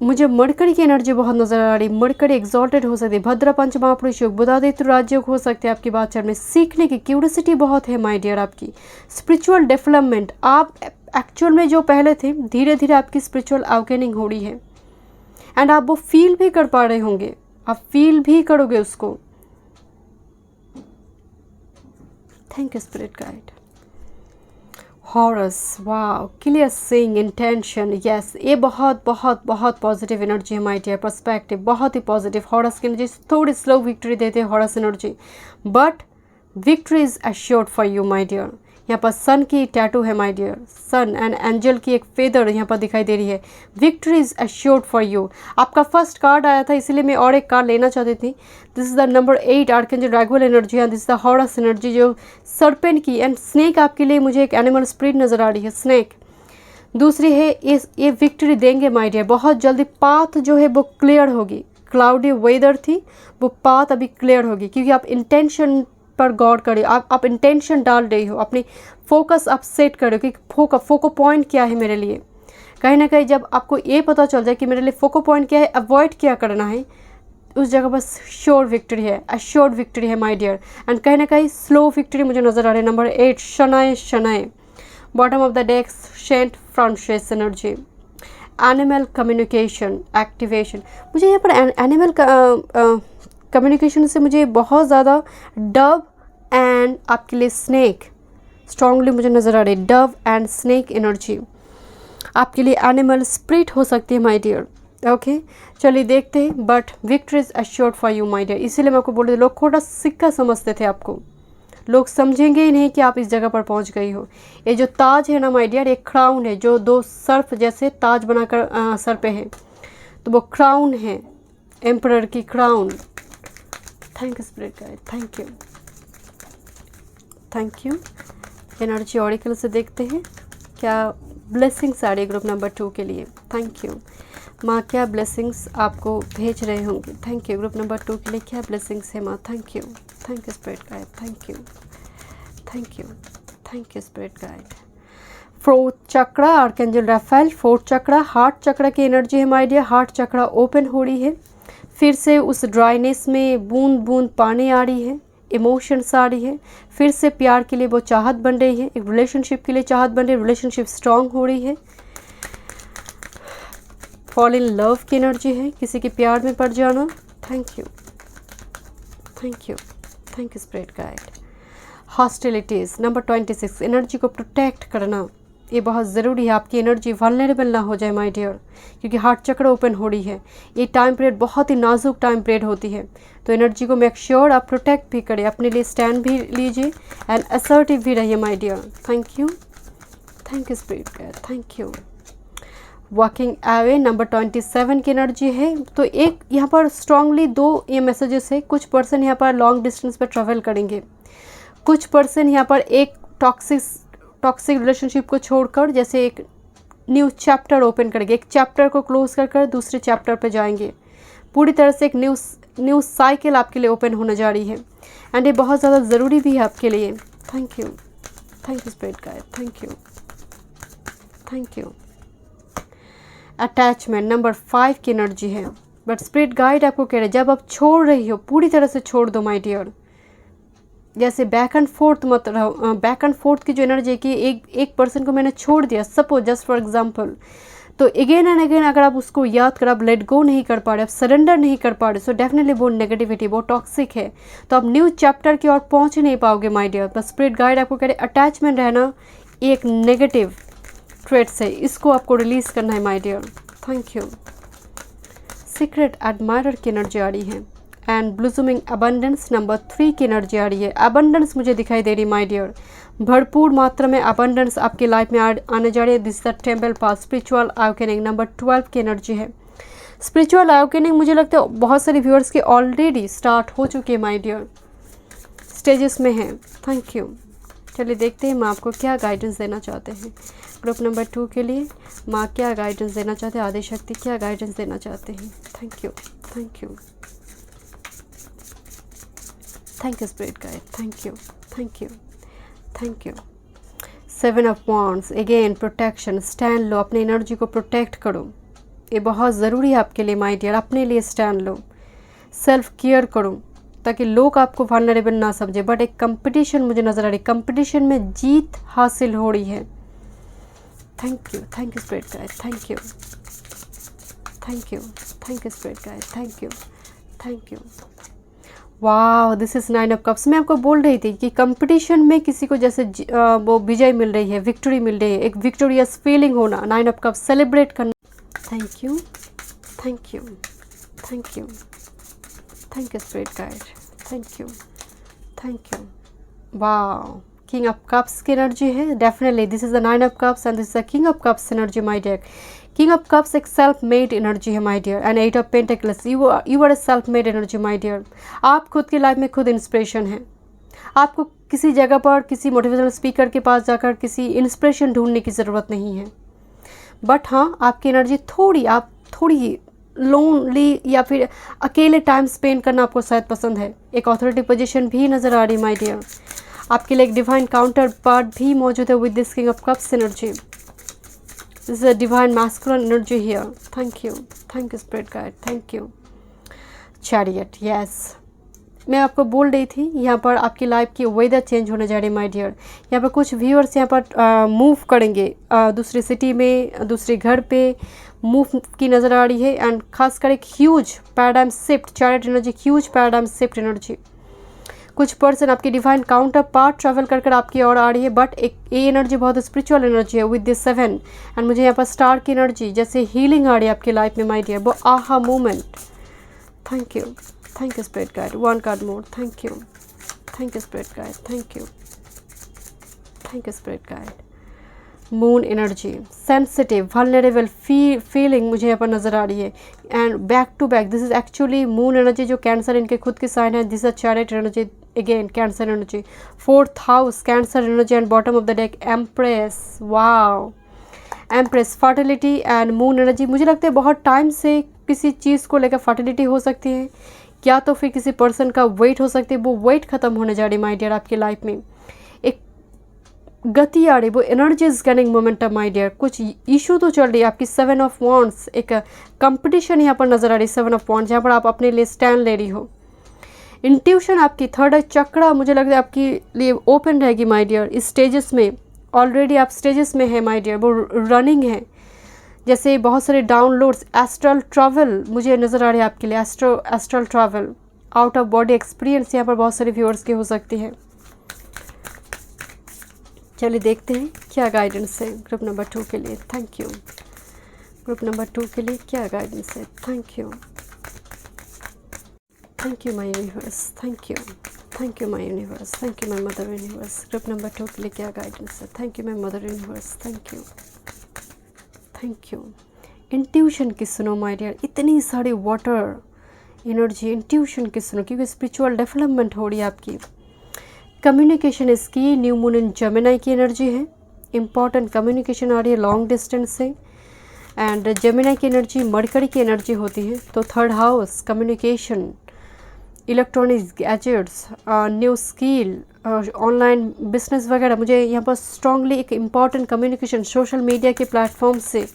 मुझे मरकरी की एनर्जी बहुत नज़र आ रही है। मरकरी एग्जॉल्टेड हो सकती है, भद्र पंच महापुरुष योग, बुधादित्य राजयोग हो सकते हैं आपकी बात चल में। सीखने की क्यूरियोसिटी बहुत है माय डियर आपकी। स्पिरिचुअल डेवलपमेंट, आप एक्चुअल में जो पहले थे, धीरे धीरे आपकी स्पिरिचुअल अवेकनिंग हो रही है, एंड आप वो फील भी कर पा रहे होंगे, आप फील भी करोगे उसको। Thank you spirit guide. Horus, wow, clear seeing, intention, yes, ये बहुत बहुत बहुत पॉजिटिव एनर्जी है माय डियर। पर्सपेक्टिव बहुत ही पॉजिटिव। हॉरस की एनर्जी थोड़ी स्लो विक्ट्री देते हैं Horus energy, but victory is assured for you my dear. यहाँ पर सन की टैटू है my dear, sun and angel की एक फेदर यहाँ पर दिखाई दे रही है। Victory is assured for you. आपका फर्स्ट कार्ड आया था इसलिए मैं और एक कार्ड लेना चाहती थी। This is the number 8 archangel Raguel energy and this is the Horus energy जो सर्पेंट की एंड स्नेक आपके लिए मुझे एक एनिमल स्पिरिट नज़र आ रही है, स्नेक। दूसरी है ये विक्ट्री देंगे माय डियर, बहुत जल्दी पाथ जो है वो क्लियर होगी। क्लाउडी वेदर थी, वो पाथ अभी क्लियर होगी क्योंकि आप इंटेंशन पर गौर करें, आप इंटेंशन डाल रही हो, अपनी फोकस आप सेट करो कि फोको पॉइंट क्या है मेरे लिए। कहीं ना कहीं जब आपको ये पता चल जाए कि मेरे लिए फोको पॉइंट क्या है, अवॉइड क्या करना है, उस जगह पर श्योर विक्ट्री है, अश्योर्ड विक्ट्री है माय डियर। एंड कहीं ना कहीं स्लो विक्ट्री मुझे नज़र आ रही है। नंबर 8 शनाए शनाए, bottom of the deck Saint Francis energy, animal communication activation. मुझे यहाँ पर एनिमल कम्युनिकेशन से मुझे बहुत ज़्यादा डव एंड आपके लिए स्नेक स्ट्रांगली मुझे नज़र आ रही है। डव एंड स्नेक एनर्जी आपके लिए एनिमल स्पिरिट हो सकती है माय डियर। ओके चलिए देखते हैं। But victory is assured for you my dear. इसीलिए मैं आपको बोल रही थी, लोग थोड़ा सिक्का समझते थे आपको, लोग समझेंगे ही नहीं कि आप इस जगह पर पहुंच गई हो। ये जो ताज है ना माय डियर, एक क्राउन है जो 2 सर्फ जैसे ताज बनाकर सर पे है, तो वो क्राउन है, एम्परर की crown. Thank you spirit guide, thank you, thank you. Energy oracle से देखते हैं क्या ब्लेसिंग्स आ रही है ग्रुप नंबर 2 के लिए। थैंक यू माँ, क्या ब्लेसिंग्स आपको भेज रहे होंगे। थैंक यू ग्रुप नंबर 2 के लिए क्या ब्लेसिंग्स है माँ। Thank you spirit guide, thank you, thank you, thank you spirit guide. 4th chakra archangel Raphael, 4th chakra heart chakra की एनर्जी है my dear. Heart chakra open हो रही है, फिर से उस ड्राइनेस में बूंद बूंद पानी आ रही है, इमोशंस आ रही है, फिर से प्यार के लिए वो चाहत बन रही है, एक रिलेशनशिप के लिए चाहत बन रही है, रिलेशनशिप स्ट्रांग हो रही है। फॉल इन लव की एनर्जी है, किसी के प्यार में पड़ जाना। Thank you, thank you, thank you spirit guide. Hostilities number 26, energy को प्रोटेक्ट करना, ये बहुत ज़रूरी है। आपकी एनर्जी वल्नरेबल ना हो जाए माय डियर, क्योंकि हार्ट चक्र ओपन हो रही है। ये टाइम पीरियड बहुत ही नाजुक टाइम पीरियड होती है, तो एनर्जी को मेक श्योर आप प्रोटेक्ट भी करें, अपने लिए स्टैंड भी लीजिए एंड असर्टिव भी रहिए my dear. Thank you spirit guide, thank you. Walking away number 27 की एनर्जी है, तो एक यहाँ पर स्ट्रांगली 2 ये मैसेजेस है। कुछ पर्सन यहाँ पर लॉन्ग डिस्टेंस पर ट्रैवल करेंगे, कुछ पर्सन यहाँ पर एक टॉक्सिक रिलेशनशिप को छोड़कर जैसे एक न्यू चैप्टर ओपन करेंगे, एक चैप्टर को क्लोज कर दूसरे चैप्टर पर जाएंगे। पूरी तरह से एक न्यू साइकिल आपके लिए ओपन होने जा रही है एंड ये बहुत ज़्यादा ज़रूरी भी है आपके लिए। Thank you spirit guide, thank you, thank you. Attachment number 5 की एनर्जी है, बट स्पिरिट गाइड आपको कह रहे हैं जब आप छोड़ रही हो पूरी तरह से छोड़ दो माय डियर। जैसे बैक एंड फोर्थ मत रहो। बैक एंड फोर्थ की जो एनर्जी है कि एक पर्सन को मैंने छोड़ दिया, सपोज जस्ट फॉर एग्जांपल, तो अगेन एंड अगेन अगर आप उसको याद कर, आप लेट गो नहीं कर पा रहे, आप सरेंडर नहीं कर पा रहे, सो डेफिनेटली वो नेगेटिविटी, वो टॉक्सिक है, तो आप न्यू चैप्टर की ओर पहुंच नहीं पाओगे माय डियर। बस स्पिरिट गाइड आपको कह रहे अटैचमेंट रहना एक नेगेटिव ट्रेट्स है, इसको आपको रिलीज करना है my dear. Thank you. Secret admirer की एनर्जी आ रही है एंड ब्लूसमिंग अबंडेंस नंबर 3 की एनर्जी आ रही है। अबंडेंस मुझे दिखाई दे रही माय डियर, भरपूर मात्रा में अबंडेंस आपकी लाइफ में आने जा रही है। This the temple pass spiritual awakening number 12 की एनर्जी है। स्पिरिचुअल अवेकनिंग मुझे लगता है बहुत सारे व्यूअर्स के ऑलरेडी स्टार्ट हो चुके हैं माय डियर, स्टेजेस में हैं। Thank you. चलिए देखते हैं माँ आपको क्या गाइडेंस देना चाहते हैं ग्रुप नंबर 2 के लिए। माँ क्या गाइडेंस देना चाहते हैं, आदिशक्ति क्या गाइडेंस देना चाहते हैं। Thank you, thank you, thank you spirit guide, thank you, thank you, thank you. 7 of wands again protection, stand लो, अपनी एनर्जी को प्रोटेक्ट करो, ये बहुत ज़रूरी है आपके लिए माय डियर। अपने लिए स्टैंड लो, सेल्फ केयर करो ताकि लोग आपको वल्नरेबल ना समझे। बट एक कंपटीशन मुझे नज़र आ रही, कंपटीशन में जीत हासिल हो रही है। Thank you spirit guide, thank you, thank you, thank you spirit guide, thank you, thank you. वाह, दिस इज़ 9 ऑफ कप्स। मैं आपको बोल रही थी कि कंपटीशन में किसी को जैसे वो विजय मिल रही है, विक्ट्री मिल रही है, एक विक्टोरियस फीलिंग होना, 9 ऑफ कप्स सेलिब्रेट करना। Thank you, thank you, thank you, thank you spirit guide, thank you, thank you. वाह, किंग ऑफ कप्स की एनर्जी है। Definitely this is the 9 of cups and this is the king of cups energy my dear. King of cups एक self made energy है my dear and 8 of pentacles you are a self made energy my dear. आप खुद की life में खुद inspiration हैं। आपको किसी जगह पर किसी मोटिवेशनल स्पीकर के पास जाकर किसी इंस्पिरेशन ढूंढने की ज़रूरत नहीं है। बट हाँ, आपकी एनर्जी थोड़ी लोनली या फिर अकेले टाइम स्पेंड करना आपको शायद पसंद है। एक अथॉरिटी पोजीशन भी नज़र आ रही माय डियर। आपके लिए एक डिवाइन काउंटर पार्ट भी मौजूद है with this king of cups energy. This is a divine masculine energy here. Thank you spirit guide, thank you. Chariot, yes मैं आपको बोल रही थी यहाँ पर आपकी लाइफ की वेदर चेंज होने जा रही है माय डियर। यहाँ पर कुछ व्यूअर्स यहाँ पर मूव करेंगे दूसरी सिटी में, दूसरे घर पे मूव की नज़र आ रही है एंड खासकर एक huge paradigm shift, chariot energy, huge paradigm shift energy. कुछ पर्सन आपकी डिवाइन काउंटर पार्ट ट्रैवल कर आपकी ओर आ रही है, बट एक ये एनर्जी बहुत स्पिरिचुअल एनर्जी है विद दिस 7 एंड मुझे यहाँ पर स्टार की एनर्जी जैसे हीलिंग आ रही है आपकी लाइफ में माय डियर, वो aha moment. Thank you spirit guide. One card more. Thank you spirit guide, thank you spirit guide. Moon energy, sensitive vulnerable feeling मुझे यहाँ पर नज़र आ रही है and back to back this is actually moon energy जो Cancer इनके खुद की साइन है। This is chariot energy again, Cancer energy, 4th house Cancer energy and bottom of the deck empress. Wow, empress, fertility and moon energy. मुझे लगता है बहुत time से किसी चीज़ को लेकर फर्टिलिटी हो सकती है या तो फिर किसी पर्सन का वेट हो सकती है, वो वेट ख़त्म होने जा रही माय डियर। आपकी लाइफ में एक गति आ रही, वो energy is gaining momentum my dear. कुछ इशू तो चल रही है आपकी 7 ऑफ वॉन्ड्स, एक कंपटीशन यहाँ पर नज़र आ रही है 7 ऑफ वॉन्ड्स, जहाँ पर आप अपने लिए स्टैंड ले रही हो। इंट्यूशन आपकी 3rd चक्रा मुझे लगता है आपके लिए ओपन रहेगी माय डियर। इस स्टेजेस में ऑलरेडी आप स्टेजेस में है माय डियर, वो रनिंग है। जैसे बहुत सारे डाउनलोड्स, एस्ट्रल ट्रैवल मुझे नज़र आ रही है आपके लिए, astral travel, out of body experience यहाँ पर बहुत सारे व्यूअर्स के हो सकती है। चलिए देखते हैं क्या गाइडेंस है ग्रुप नंबर 2 के लिए। Thank you. ग्रुप नंबर 2 के लिए क्या गाइडेंस है? Thank you my universe, thank you my universe, thank you my mother universe. Group number 2 के लिए क्या गाइडेंस है? Thank you my mother universe, thank you. Intuition की सुनो माय डियर, इतनी सारी वाटर एनर्जी, इंट्यूशन की सुनो क्योंकि स्पिरिचुअल डेवलपमेंट हो रही है आपकी। कम्युनिकेशन इसकी न्यू मून इन जेमिनी की एनर्जी है, इंपॉर्टेंट कम्युनिकेशन आ रही है लॉन्ग डिस्टेंस से एंड जेमिनी की एनर्जी मरकरी की एनर्जी होती है। तो 3rd house communication, electronics, gadgets, new skill, online business वगैरह, मुझे यहाँ पर स्ट्रांगली एक इम्पॉर्टेंट कम्युनिकेशन सोशल मीडिया के प्लेटफॉर्म से,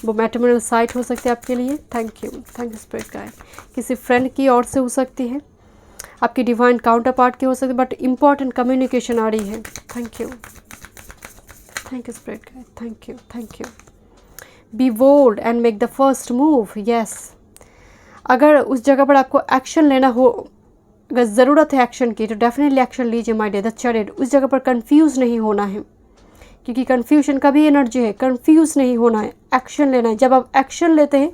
वो मैट्रिमोनियल साइट हो सकती है आपके लिए। Thank you spirit guide. किसी फ्रेंड की ओर से हो सकती है, आपकी डिवाइन काउंटर पार्ट की हो सकती है, बट इम्पॉर्टेंट कम्युनिकेशन आ रही है। Thank you spirit guide, thank you. Be bold and make the first move. Yes, अगर उस जगह पर आपको एक्शन लेना हो, अगर ज़रूरत है एक्शन की, तो डेफिनेटली एक्शन लीजिए माय डियर। द चैरियट, उस जगह पर कंफ्यूज नहीं होना है क्योंकि कंफ्यूजन का भी एनर्जी है। कंफ्यूज नहीं होना है, एक्शन लेना है। जब आप एक्शन लेते हैं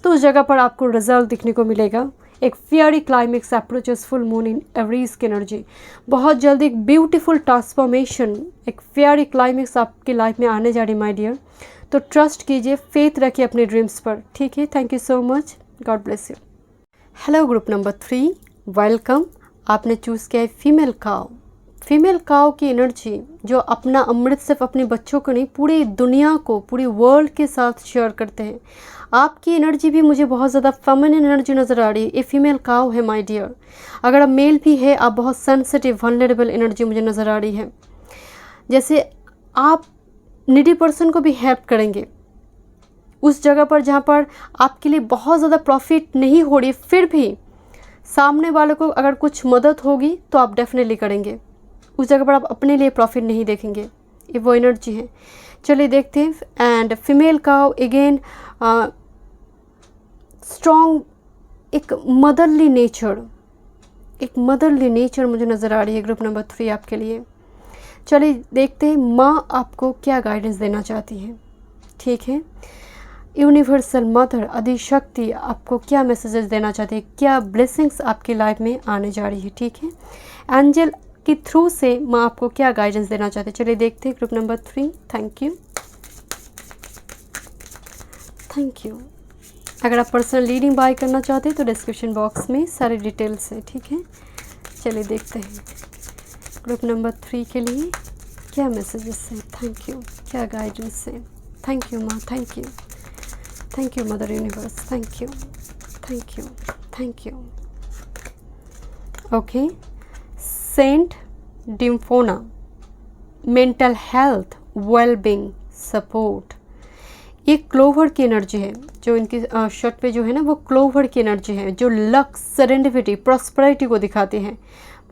तो उस जगह पर आपको रिजल्ट दिखने को मिलेगा। एक fairy climax approaches full moon in Aries की एनर्जी, बहुत जल्दी एक ब्यूटीफुल ट्रांसफॉर्मेशन, एक फेयरी क्लाइमेक्स आपकी लाइफ में आने जा रही माय डियर। तो ट्रस्ट कीजिए, फेथ रखिए अपने ड्रीम्स पर, ठीक है। Thank you so much, God bless you. Hello group number 3, welcome. आपने चूज़ किया है फीमेल काउ। फीमेल काउ की एनर्जी जो अपना अमृत सिर्फ अपने बच्चों को नहीं, पूरी दुनिया को, पूरी वर्ल्ड के साथ शेयर करते हैं। आपकी एनर्जी भी मुझे बहुत ज़्यादा फेमिनिन एनर्जी नज़र आ रही है। ये फीमेल काउ है माय डियर। अगर आप मेल भी है, आप बहुत सेंसिटिव वल्नरेबल एनर्जी मुझे नज़र आ रही है। जैसे आप नीडी पर्सन को भी हेल्प करेंगे उस जगह पर जहाँ पर आपके लिए बहुत ज़्यादा प्रॉफिट नहीं हो रही, फिर भी सामने वाले को अगर कुछ मदद होगी तो आप डेफिनेटली करेंगे। उस जगह पर आप अपने लिए प्रॉफिट नहीं देखेंगे, ये वो एनर्जी है। चलिए देखते हैं। एंड फीमेल का अगेन स्ट्रॉन्ग, एक मदरली नेचर मुझे नज़र आ रही है ग्रुप नंबर 3 आपके लिए। चलिए देखते हैं माँ आपको क्या गाइडेंस देना चाहती है, ठीक है। यूनिवर्सल मदर आदिशक्ति आपको क्या मैसेजेस देना चाहती है, क्या ब्लेसिंग्स आपकी लाइफ में आने जा रही है, ठीक है। एंजल के थ्रू से माँ आपको क्या गाइडेंस देना चाहते हैं। चलिए देखते हैं group number 3। Thank you, thank you. अगर आप पर्सनल रीडिंग बाय करना चाहते हैं तो डिस्क्रिप्शन बॉक्स में सारी डिटेल्स है, ठीक है। चलिए देखते हैं ग्रुप नंबर 3 के लिए क्या मैसेजेस हैं। थैंक यू, क्या गाइडेंस है। थैंक यू माँ, thank you, thank you mother universe, thank you, thank you, thank you. Okay, Saint Dymphna, mental health, wellbeing, support. ये क्लोवर की एनर्जी है, जो इनकी शर्ट पे जो है ना वो क्लोवर की एनर्जी है, जो लक, सेरेंडिपिटी, प्रॉस्पेरिटी को दिखाते हैं।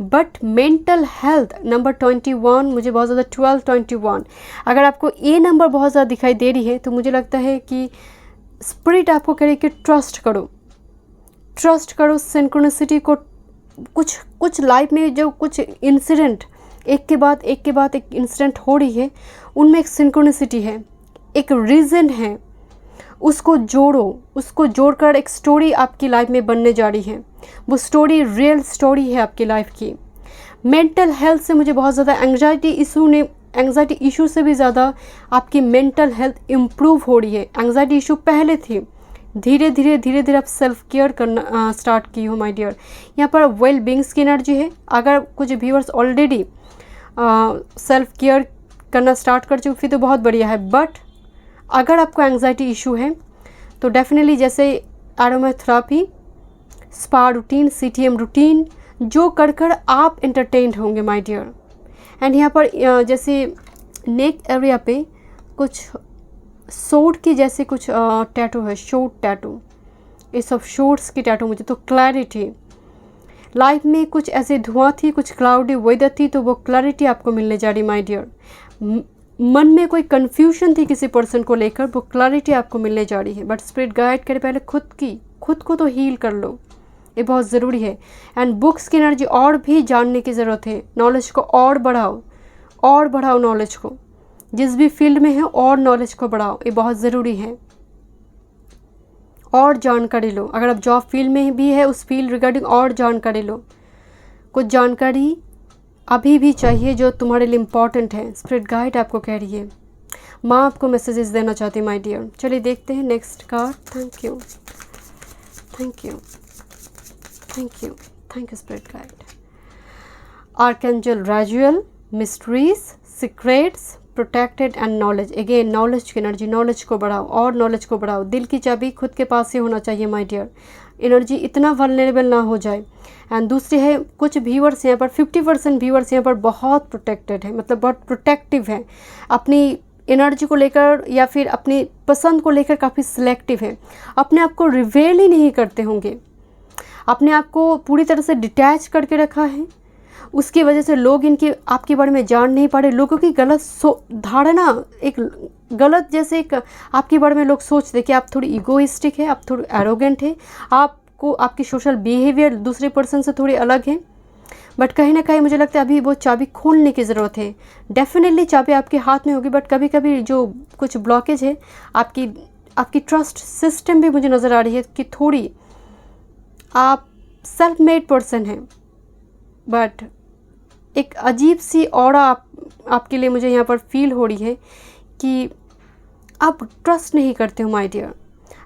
बट मेंटल हेल्थ नंबर 21 मुझे बहुत ज़्यादा 12, 21, अगर आपको ये नंबर बहुत ज़्यादा दिखाई दे रही है तो मुझे लगता है कि स्पिरिट आपको कह रही है कि ट्रस्ट करो, ट्रस्ट करो सिंक्रोनिसिटी को। कुछ लाइफ में जो कुछ इंसिडेंट एक के बाद एक इंसिडेंट हो रही है, उनमें एक सिंक्रोनिसिटी है, एक रीज़न है, उसको जोड़ो, उसको जोड़कर एक स्टोरी आपकी लाइफ में बनने जा रही है। वो स्टोरी रियल स्टोरी है आपकी लाइफ की। मेंटल हेल्थ से मुझे बहुत ज़्यादा एंग्जाइटी इशू से भी ज़्यादा आपकी मेंटल हेल्थ इम्प्रूव हो रही है। एंग्जाइटी इशू पहले थी, धीरे धीरे आप सेल्फ केयर करना स्टार्ट की हो माय डियर। यहाँ पर वेल बींग्स की एनर्जी है। अगर कुछ व्यूअर्स ऑलरेडी सेल्फ केयर करना स्टार्ट कर चुके फिर तो बहुत बढ़िया है। बट अगर आपको एंग्जाइटी इशू है तो डेफिनेटली जैसे aromatherapy, spa routine, CTM routine जो कर आप एंटरटेन्ड होंगे माय डियर। एंड यहाँ पर जैसे नेक एरिया पे कुछ शोट की जैसे कुछ टैटू है, शोट टैटू, ये सब शोट्स की टैटू। मुझे तो क्लैरिटी लाइफ में कुछ ऐसे धुआं थी, कुछ क्लाउडी वेदर थी, तो वो क्लैरिटी आपको मिलने जा रही माय डियर। मन में कोई कन्फ्यूजन थी किसी पर्सन को लेकर, वो क्लैरिटी आपको मिलने जा रही है। बट स्पिरिट गाइड करे पहले खुद को तो हील कर लो, ये बहुत ज़रूरी है। एंड बुक्स की एनर्जी और भी जानने की ज़रूरत है। नॉलेज को और बढ़ाओ नॉलेज को, जिस भी फील्ड में है और नॉलेज को बढ़ाओ, ये बहुत ज़रूरी है। और जानकारी लो, अगर आप जॉब फील्ड में भी है उस फील्ड रिगार्डिंग और जानकारी लो। कुछ जानकारी अभी भी चाहिए जो तुम्हारे लिए इम्पॉर्टेंट है। स्पिरिट गाइड आपको कह रही है, माँ आपको मैसेजेस देना चाहती है माय डियर। चलिए देखते हैं next card. Thank you, thank you, thank you, thank you spirit guide. Archangel Raziel, mysteries, secrets, protected and knowledge. Again knowledge की एनर्जी, नॉलेज को बढ़ाओ और नॉलेज को बढ़ाओ। दिल की चाबी खुद के पास ही होना चाहिए माय डियर। एनर्जी इतना वल्नरेबल ना हो जाए। एंड दूसरी है कुछ व्यूअर्स यहाँ पर 50% व्यूअर्स यहाँ पर बहुत प्रोटेक्टेड है, मतलब बहुत प्रोटेक्टिव है अपनी एनर्जी को लेकर या फिर अपनी पसंद को लेकर, काफ़ी सिलेक्टिव है। अपने आप को रिवेल ही नहीं करते होंगे, अपने आप को पूरी तरह से डिटैच करके रखा है। उसकी वजह से लोग इनके आपके बारे में जान नहीं पा रहे। लोगों की गलत धारणा, एक गलत जैसे एक आपके बारे में लोग सोचते कि आप थोड़ी ईगोइस्टिक है, आप थोड़ी एरोगेंट है, आपको आपकी सोशल बिहेवियर दूसरे पर्सन से थोड़ी अलग है। बट कहीं ना कहीं मुझे लगता है अभी वो चाबी खोलने की ज़रूरत है। डेफिनेटली चाबी आपके हाथ में होगी, बट कभी कभी जो कुछ ब्लॉकेज है आपकी ट्रस्ट सिस्टम भी मुझे नज़र आ रही है कि थोड़ी आप सेल्फ मेड पर्सन हैं, बट एक अजीब सी ऑरा आपके लिए मुझे यहाँ पर फील हो रही है कि आप ट्रस्ट नहीं करते हो माय डियर।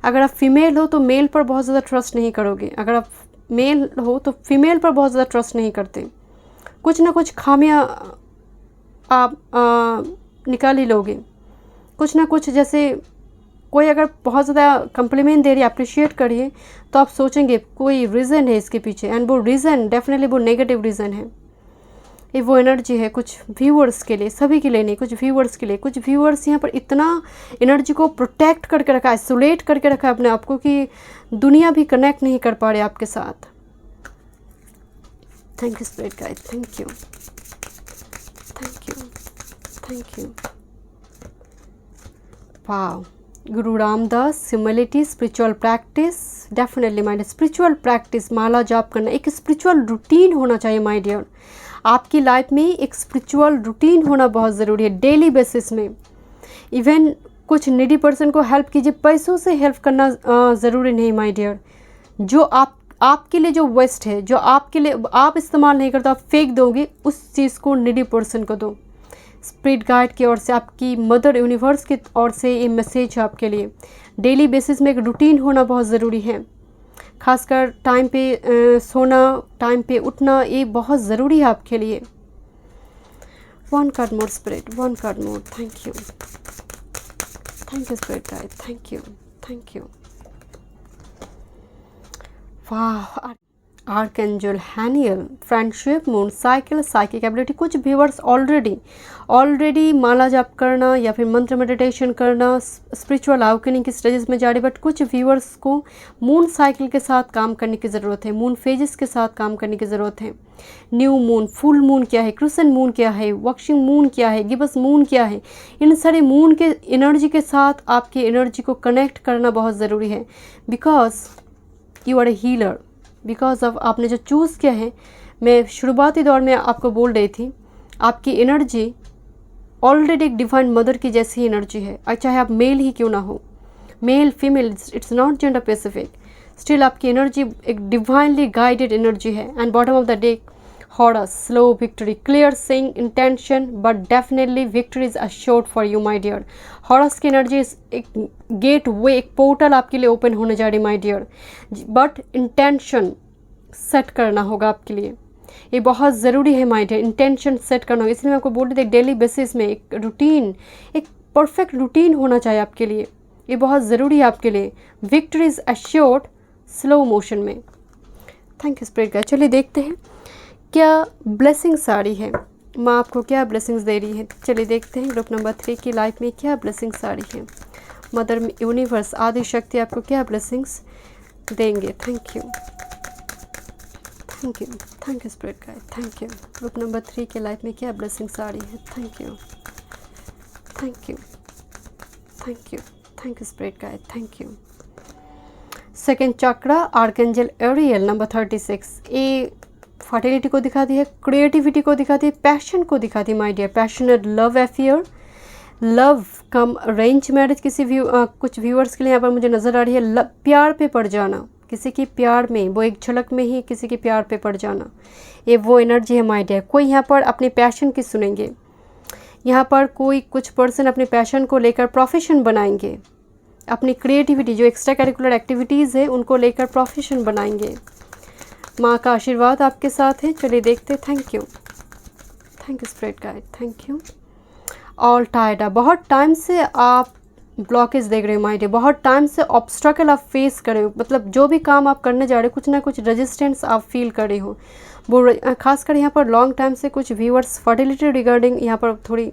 अगर आप फीमेल हो तो मेल पर बहुत ज़्यादा ट्रस्ट नहीं करोगे, अगर आप मेल हो तो फीमेल पर बहुत ज़्यादा ट्रस्ट नहीं करते। कुछ ना कुछ खामियां आप निकाल ही लोगे, कुछ ना कुछ। जैसे कोई अगर बहुत ज़्यादा कम्प्लीमेंट दे रही है, अप्रिशिएट करिए, तो आप सोचेंगे कोई रीज़न है इसके पीछे, एंड वो रीज़न डेफिनेटली वो नेगेटिव रीज़न है। ये वो एनर्जी है कुछ व्यूअर्स के लिए, सभी के लिए नहीं, कुछ व्यूअर्स के लिए। कुछ व्यूअर्स यहाँ पर इतना एनर्जी को प्रोटेक्ट करके रखा है, आइसोलेट करके रखा है अपने आप को कि दुनिया भी कनेक्ट नहीं कर पा रहे आपके साथ। Thank you spirit guide, thank you, thank you, thank you. Wow, Guru Ramdas, humility, spiritual practice. Definitely my dear, spiritual practice, माला जाप करना, एक स्पिरिचुअल रूटीन होना चाहिए माय डियर। आपकी लाइफ में एक स्पिरिचुअल रूटीन होना बहुत ज़रूरी है, डेली बेसिस में। इवन कुछ नीडी पर्सन को हेल्प कीजिए, पैसों से हेल्प करना ज़रूरी नहीं माय डियर। जो आपके लिए जो वेस्ट है, जो आपके लिए आप इस्तेमाल नहीं करते, आप फेंक दोगे, उस चीज़ को नीडी पर्सन को दो। स्पिरिट गाइड की ओर से, आपकी मदर यूनिवर्स की ओर से ये मैसेज है आपके लिए। डेली बेसिस में एक रूटीन होना बहुत ज़रूरी है, खासकर टाइम पे सोना, टाइम पे उठना, ये बहुत ज़रूरी है आपके लिए। One card more spirit, one card more. Thank you, thank you spirit guide, thank you, thank you. वाह, archangel Haniel, friendship, moon cycle, psychic ability. कुछ व्यूअर्स ऑलरेडी माला जाप करना या फिर मंत्र मेडिटेशन करना, स्पिरिचुअल अवेकनिंग की स्टेजेस में जा रही, बट कुछ व्यूअर्स को मून साइकिल के साथ काम करने की ज़रूरत है, मून फेजेस के साथ काम करने की ज़रूरत है। न्यू मून, फुल मून क्या है, क्रिसेंट मून क्या है, वॉक्सिंग मून क्या है, गिबस मून क्या है, इन सारे मून के एनर्जी के साथ आपकी एनर्जी को कनेक्ट करना बहुत ज़रूरी है। Because you are a healer, because of आपने जो चूज़ किया है। मैं शुरुआती दौर में आपको बोल रही थी, आपकी एनर्जी ऑलरेडी एक डिवाइन मदर की जैसी एनर्जी है, और चाहे आप मेल ही क्यों ना हो, male female, it's not gender specific, still आपकी एनर्जी एक डिवाइनली गाइडेड एनर्जी है। And bottom of the day, Horus, slow victory, clear seeing intention, but definitely victory is assured for you my dear. Horus की energy एक gateway, एक पोर्टल आपके लिए open होने जा रही my dear, but intention set करना होगा आपके लिए, ये बहुत ज़रूरी है माय डियर। इंटेंशन सेट करना होगा, इसलिए मैं आपको बोल रही थी डेली बेसिस में एक रूटीन, एक परफेक्ट रूटीन होना चाहिए आपके लिए, ये बहुत ज़रूरी है आपके लिए। Victory is assured slow motion में। Thank you spirit guide. चलिए देखते हैं क्या ब्लेसिंग्स आ रही है, माँ आपको क्या ब्लेसिंग्स दे रही है। चलिए देखते हैं ग्रुप नंबर 3 की लाइफ में क्या ब्लेसिंग्स आ रही है। मदर यूनिवर्स, आदि शक्ति आपको क्या ब्लेसिंग्स देंगे। Thank you, thank you, thank you spirit guide, thank you. Group number 3 की लाइफ में क्या ब्लेसिंग्स आ रही है। Thank you, thank you, thank you, thank you spirit guide, thank you. Second chakra, archangel Ariel, number 36। ये fertility को दिखाती है, क्रिएटिविटी को दिखाती है, पैशन को दिखाती है my dear. Passionate love affair, love cum arrange marriage किसी कुछ व्यूअर्स के लिए यहाँ पर मुझे नज़र आ रही है। प्यार पे पड़ जाना, किसी की प्यार में, वो एक झलक में ही किसी के प्यार पे पड़ जाना, ये वो एनर्जी है माय डियर। कोई यहाँ पर अपने पैशन की सुनेंगे, यहाँ पर कोई कुछ पर्सन अपने पैशन को लेकर प्रोफेशन बनाएंगे, अपनी क्रिएटिविटी जो एक्स्ट्रा करिकुलर एक्टिविटीज़ है उनको लेकर प्रोफेशन बनाएंगे। माँ का आशीर्वाद आपके साथ है। चलिए देखते। Thank you, thank you spirit guide, thank you. All tied up, बहुत टाइम से आप ब्लॉकेज देख रहे हो माय डियर, बहुत टाइम से ऑब्स्ट्रकल आप फेस कर रहे हो, मतलब जो भी काम आप करने जा रहे हो कुछ ना कुछ रेजिस्टेंस आप फील कर रहे हो। वो खासकर यहाँ पर लॉन्ग टाइम से कुछ व्यूअर्स फर्टिलिटी रिगार्डिंग यहाँ पर थोड़ी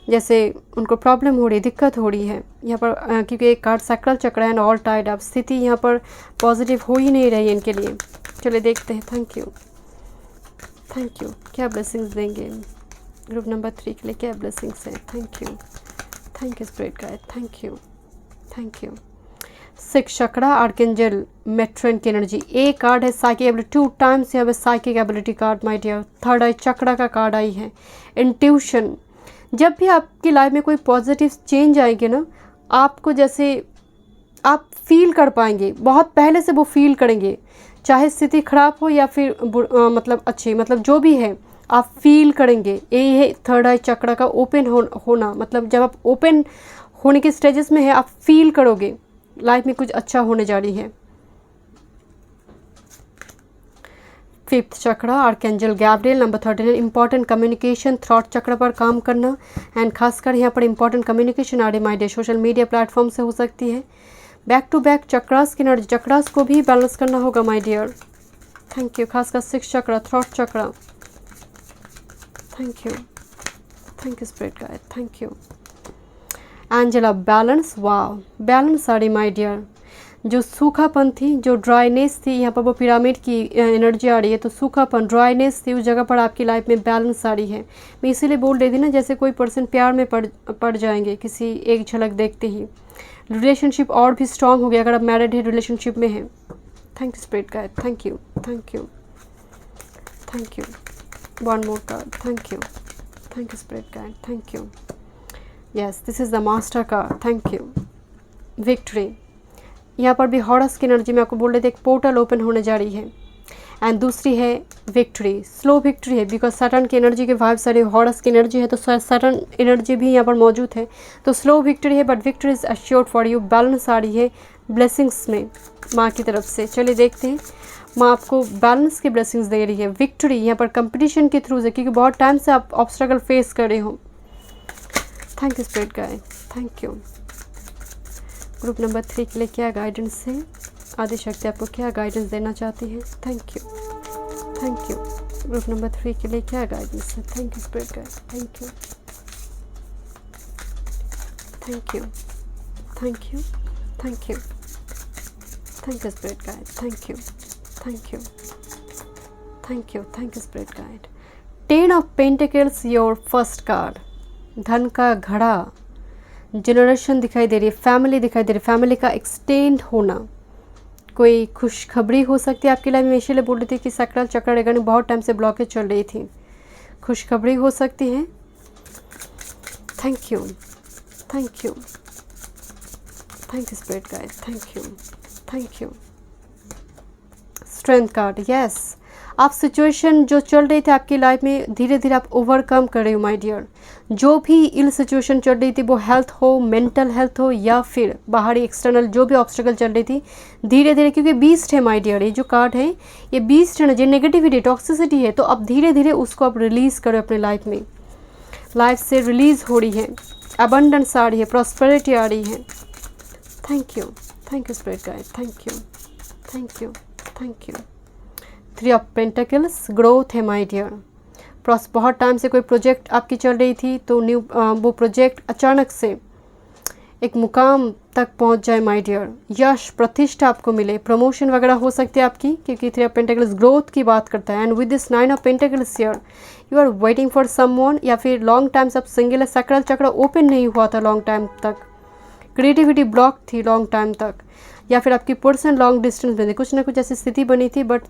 जैसे उनको प्रॉब्लम हो रही है, दिक्कत हो रही है यहाँ पर, क्योंकि एक कार्ड सैक्रल चक्र है, ऑल टाइड अप, स्थिति यहाँ पर पॉजिटिव हो ही नहीं रही है इनके लिए। चलिए देखते हैं। थैंक यू, थैंक यू, क्या ब्लेसिंग्स देंगे ग्रुप नंबर 3 के लिए, क्या ब्लेसिंग्स है। Thank you, thank you spirit guide, thank you, thank you. 6 chakra, archangel Metatron की एनर्जी। ए कार्ड है साइकिक एबिलिटी, 2 टाइम्स यहाँ पे psychic ability card my dear. Third eye chakra का कार्ड आई है, इंट्यूशन। जब भी आपकी लाइफ में कोई पॉजिटिव चेंज आएगी ना, आपको जैसे आप फील कर पाएंगे, बहुत पहले से वो फील करेंगे, चाहे स्थिति खराब हो या फिर मतलब अच्छी, मतलब जो भी है आप फील करेंगे। ये है थर्ड आई चक्र का ओपन होना, मतलब जब आप ओपन होने के स्टेजेस में है आप फील करोगे लाइफ में कुछ अच्छा होने जा रही है। 5th chakra, archangel Gabriel, number 39। Important communication, थॉट चक्र पर काम करना, एंड खासकर यहाँ पर इंपॉर्टेंट कम्युनिकेशन आ रही my dear, social media platform से हो सकती है। बैक टू बैक चक्रास की एनर्जी, चक्रास को भी बैलेंस करना होगा माय डियर। थैंक यू, खासकर 6 चक्रा, थॉट chakra. Thank you, thank you spirit guide, thank you. Angela, balance, wow, balance आ रही माय डियर। जो सूखापन थी, जो ड्राइनेस थी, यहाँ पर वो पिरामिड की एनर्जी आ रही है, तो सूखापन, ड्राइनेस थी, उस जगह पर आपकी लाइफ में बैलेंस आ रही है। मैं इसीलिए बोल रही थी ना, जैसे कोई पर्सन प्यार में पड़ जाएंगे किसी एक झलक देखते ही। रिलेशनशिप और भी स्ट्रांग हो गया अगर आप मैरिड है, रिलेशनशिप में है। Thank you spirit guide, thank you, thank you, thank you. One more card, thank you, thank you spirit guide, thank you. Yes, this is the master card, thank you. Victory, यहाँ पर भी harrows की energy में आपको बोल रहे थे एक पोर्टल ओपन होने जा रही है। एंड दूसरी है विक्ट्री, स्लो विक्ट्री है, बिकॉज सटन की एनर्जी के वाइब सारे हॉरस की एनर्जी है, तो सटन एनर्जी भी यहाँ पर मौजूद है। तो स्लो विक्ट्री है, but victory is assured for you. Balance आ रही है ब्लेसिंग्स में माँ की तरफ से। चलिए देखते हैं, माँ आपको बैलेंस की ब्लेसिंग्स दे रही है। विक्ट्री यहाँ पर कंपटीशन के थ्रू है, क्योंकि बहुत टाइम से आप ऑब्स्ट्रगल फेस कर रहे हो। Thank you spirit guide, thank you. Group number 3 के लिए क्या गाइडेंस है? आदि शक्ति आपको क्या गाइडेंस देना चाहती है? Thank you, thank you. Group number 3 के लिए क्या गाइडेंस है? Thank you spirit guide, thank you, thank you, thank you, thank you, thank you spirit guide, thank you, thank you, thank you, thank you spirit guide. 10 of pentacles your first card. धन का घड़ा, generation दिखाई दे रही है, family दिखाई दे रही है, फैमिली का एक्सटेंड होना, कोई खुशखबरी हो सकती है आपकी लाइफ में। इसीलिए बोल रही थी कि सक्राल चक्र रेगन में बहुत टाइम से ब्लॉकेज चल रही थी, खुशखबरी हो सकती है। Thank you, thank you, thank you spirit guide, thank you, thank you. Strength card, yes, आप सिचुएशन जो चल रही थी आपकी लाइफ में धीरे धीरे आप ओवरकम कर रहे हो माय डियर। जो भी इल सिचुएशन चल रही थी, वो हेल्थ हो, मेंटल हेल्थ हो, या फिर बाहरी एक्सटर्नल जो भी ऑब्स्टेकल चल रही थी, धीरे धीरे, क्योंकि बीस्ट है माय डियर, ये जो कार्ड है ये बीस्ट है ना, जो नेगेटिविटी टॉक्सिसिटी है, तो अब धीरे धीरे उसको आप रिलीज़ करो अपने लाइफ में। लाइफ से रिलीज़ हो रही है, अबंडेंस आ रही है, प्रॉस्पेरिटी आ रही है। Thank you, thank you spirit guide, thank you, thank you, thank you. 3 of pentacles, growth है माय डियर। बहुत टाइम से कोई प्रोजेक्ट आपकी चल रही थी, तो वो प्रोजेक्ट अचानक से एक मुकाम तक पहुंच जाए माय डियर। यश प्रतिष्ठा आपको मिले, प्रमोशन वगैरह हो सकती है आपकी, क्योंकि 3 ऑफ पेंटिकल्स ग्रोथ की बात करता है। And with this 9 of pentacles here you are waiting for someone, या फिर लॉन्ग टाइम से आप सिंगल है, सक्राल चक्र ओपन नहीं हुआ था लॉन्ग टाइम तक, क्रिएटिविटी ब्लॉक थी लॉन्ग टाइम तक, या फिर आपकी पर्सन लॉन्ग डिस्टेंस में थी, कुछ ना कुछ ऐसी स्थिति बनी थी। But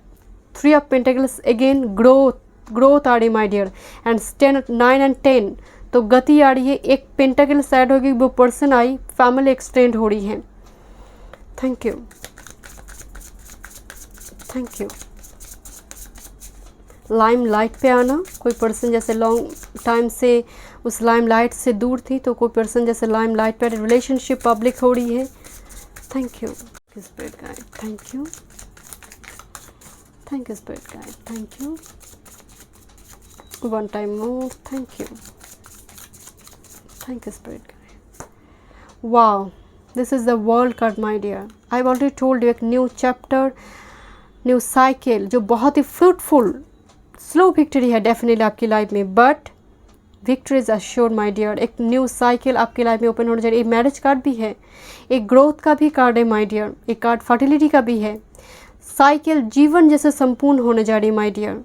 3 of pentacles again growth आ रही माय डियर। एंड 9 एंड 10 तो गति आ रही है। एक पेंटिकल साइड होगी, वो पर्सन आई, फैमिली एक्सटेंड हो रही है। Thank you, thank you. Lime light पे आना, कोई पर्सन जैसे लॉन्ग टाइम से उस लाइम लाइट से दूर थी, तो कोई पर्सन जैसे लाइम लाइट पे, रिलेशनशिप पब्लिक हो रही है। Thank you spirit guide, thank you, thank you spirit guide, thank you. One time more, thank you, thank you spirit guide. Wow, this is the world card my dear. I've already told you एक new chapter, new cycle जो बहुत ही fruitful, slow victory है definitely आपकी life में, but victory is assured my dear. एक new cycle आपकी life में ओपन होने जा रही है। एक मैरिज कार्ड भी है, एक ग्रोथ का भी कार्ड है माय डियर, एक कार्ड फर्टिलिटी का भी है। साइकिल जीवन जैसे संपूर्ण होने जा रही है माय डियर।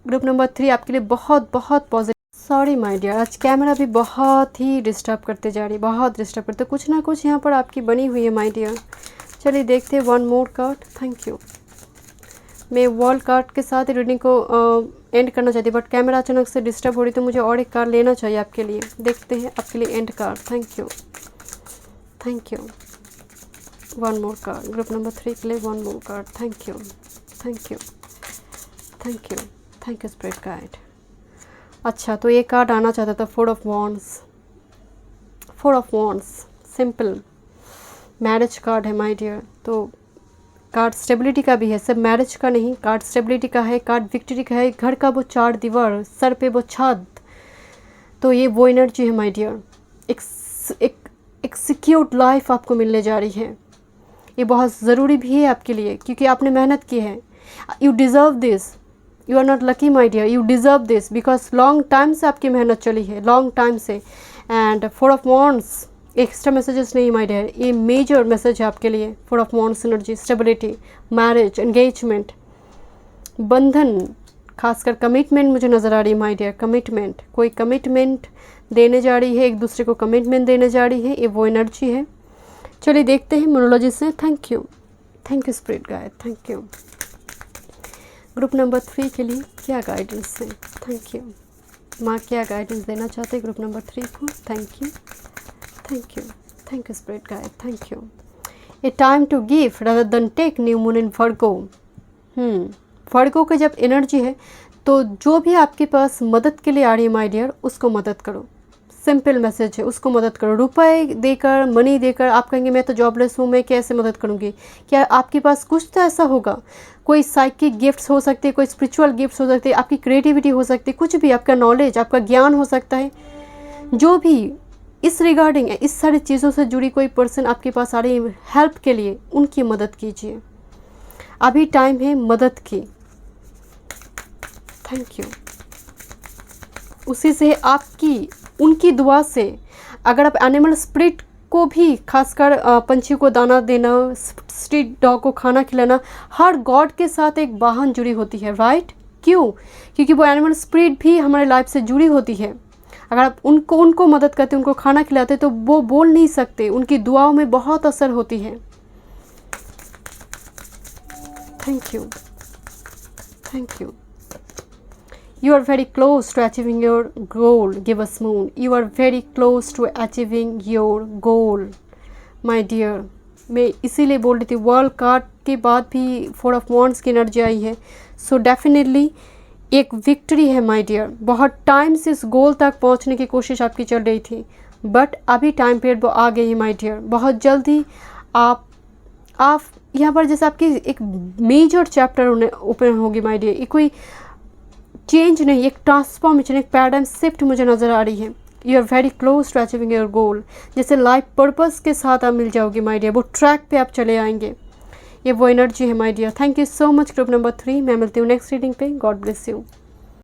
ग्रुप नंबर 3 आपके लिए बहुत बहुत पॉजिटिव। सॉरी माय डियर, आज कैमरा भी बहुत ही डिस्टर्ब करते जा रही है, बहुत डिस्टर्ब करते, कुछ ना कुछ यहाँ पर आपकी बनी हुई है माय डियर। चलिए देखते हैं one more card. Thank you. मैं वर्ल्ड कार्ड के साथ रीडिंग को एंड करना चाहती हूँ, बट कैमरा अचानक से डिस्टर्ब हो रही, तो मुझे और एक कार्ड लेना चाहिए आपके लिए। देखते हैं आपके लिए and card. Thank you, thank you. One more card group number 3 के लिए, one more card. Thank you, thank you, thank you, thank you spirit guide. अच्छा, तो ये कार्ड आना चाहता था, 4 of wands. 4 of wands simple marriage card है my dear. तो कार्ड स्टेबिलिटी का भी है, सब मैरिज का नहीं, कार्ड स्टेबिलिटी का है, कार्ड विक्ट्री का है। घर का वो 4 दीवार, सर पे वो छत, तो ये वो एनर्जी है माय डियर। एक सिक्योर्ड लाइफ आपको मिलने जा रही है। ये बहुत ज़रूरी भी है आपके लिए, क्योंकि आपने मेहनत की है। You deserve this, you are not lucky my dear, you deserve this, because long time से आपकी मेहनत चली है, लॉन्ग टाइम से। And 4 of wands extra messages नहीं माय डियर, ये मेजर मैसेज है आपके लिए। 4 of wands energy, stability, marriage, engagement, बंधन, खासकर कमिटमेंट मुझे नज़र आ रही है माय डियर। कमिटमेंट, कोई कमिटमेंट देने जा रही है, एक दूसरे को कमिटमेंट देने जा रही है, ये वो एनर्जी है। चलिए देखते हैं मोनोलॉजी से। Thank you, thank you spirit guide, thank you. Group number 3 के लिए क्या गाइडेंस है? Thank you. माँ क्या गाइडेंस देना चाहते हैं ग्रुप नंबर 3 को? Thank you, thank you, thank you spirit guide, thank you. A time to give rather than take, new moon in Virgo. Virgo की जब एनर्जी है तो जो भी आपके पास मदद के लिए आ रही है माय डियर, उसको मदद करो। सिंपल मैसेज है, उसको मदद करो। रुपए देकर, मनी देकर। आप कहेंगे मैं तो जॉबलेस हूँ, मैं कैसे मदद करूँगी? क्या आपके पास कुछ तो ऐसा होगा, कोई साइकिक गिफ्ट्स हो सकते हैं, कोई स्पिरिचुअल गिफ्ट्स हो सकते हैं, आपकी क्रिएटिविटी हो सकती है, कुछ भी, आपका नॉलेज, आपका ज्ञान हो सकता है। जो भी इस रिगार्डिंग, इस सारी चीज़ों से जुड़ी कोई पर्सन आपके पास आ रही है हेल्प के लिए, उनकी मदद कीजिए। अभी टाइम है मदद की। Thank you. उसी से आपकी, उनकी दुआ से, अगर आप एनिमल स्पिरिट को भी, खासकर पंछी को दाना देना, स्ट्रीट डॉग को खाना खिलाना, हर गॉड के साथ एक वाहन जुड़ी होती है, राइट? क्यों? क्योंकि वो एनिमल स्पिरिट भी हमारे लाइफ से जुड़ी होती है। अगर आप उनको मदद करते, उनको खाना खिलाते, तो वो बोल नहीं सकते, उनकी दुआओं में बहुत असर होती है। Thank you, thank you. You are very close to achieving your goal. Give us moon. You are very close to achieving your goal, my dear. मैं इसीलिए बोल रही थी, वर्ल्ड कार्ड के बाद भी 4 ऑफ वॉन्ड्स की एनर्जी आई है। सो डेफिनेटली एक विक्ट्री है माय डियर। बहुत टाइम से इस गोल तक पहुंचने की कोशिश आपकी चल रही थी, बट अभी टाइम पीरियड वो आ गई है माय डियर। बहुत जल्दी आप यहाँ पर जैसे आपकी एक मेजर चैप्टर ओपन होगी माय डियर। ये कोई चेंज नहीं, एक ट्रांसफॉर्मेशन, एक पैराडाइम शिफ्ट मुझे नज़र आ रही है। You are very close to achieving your goal. जैसे लाइफ पर्पस के साथ आप मिल जाओगे माय डियर, वो ट्रैक पे आप चले आएंगे। ये वो एनर्जी है my dear. Thank you so much group number 3। मैं मिलती हूँ नेक्स्ट रीडिंग पे। God bless you.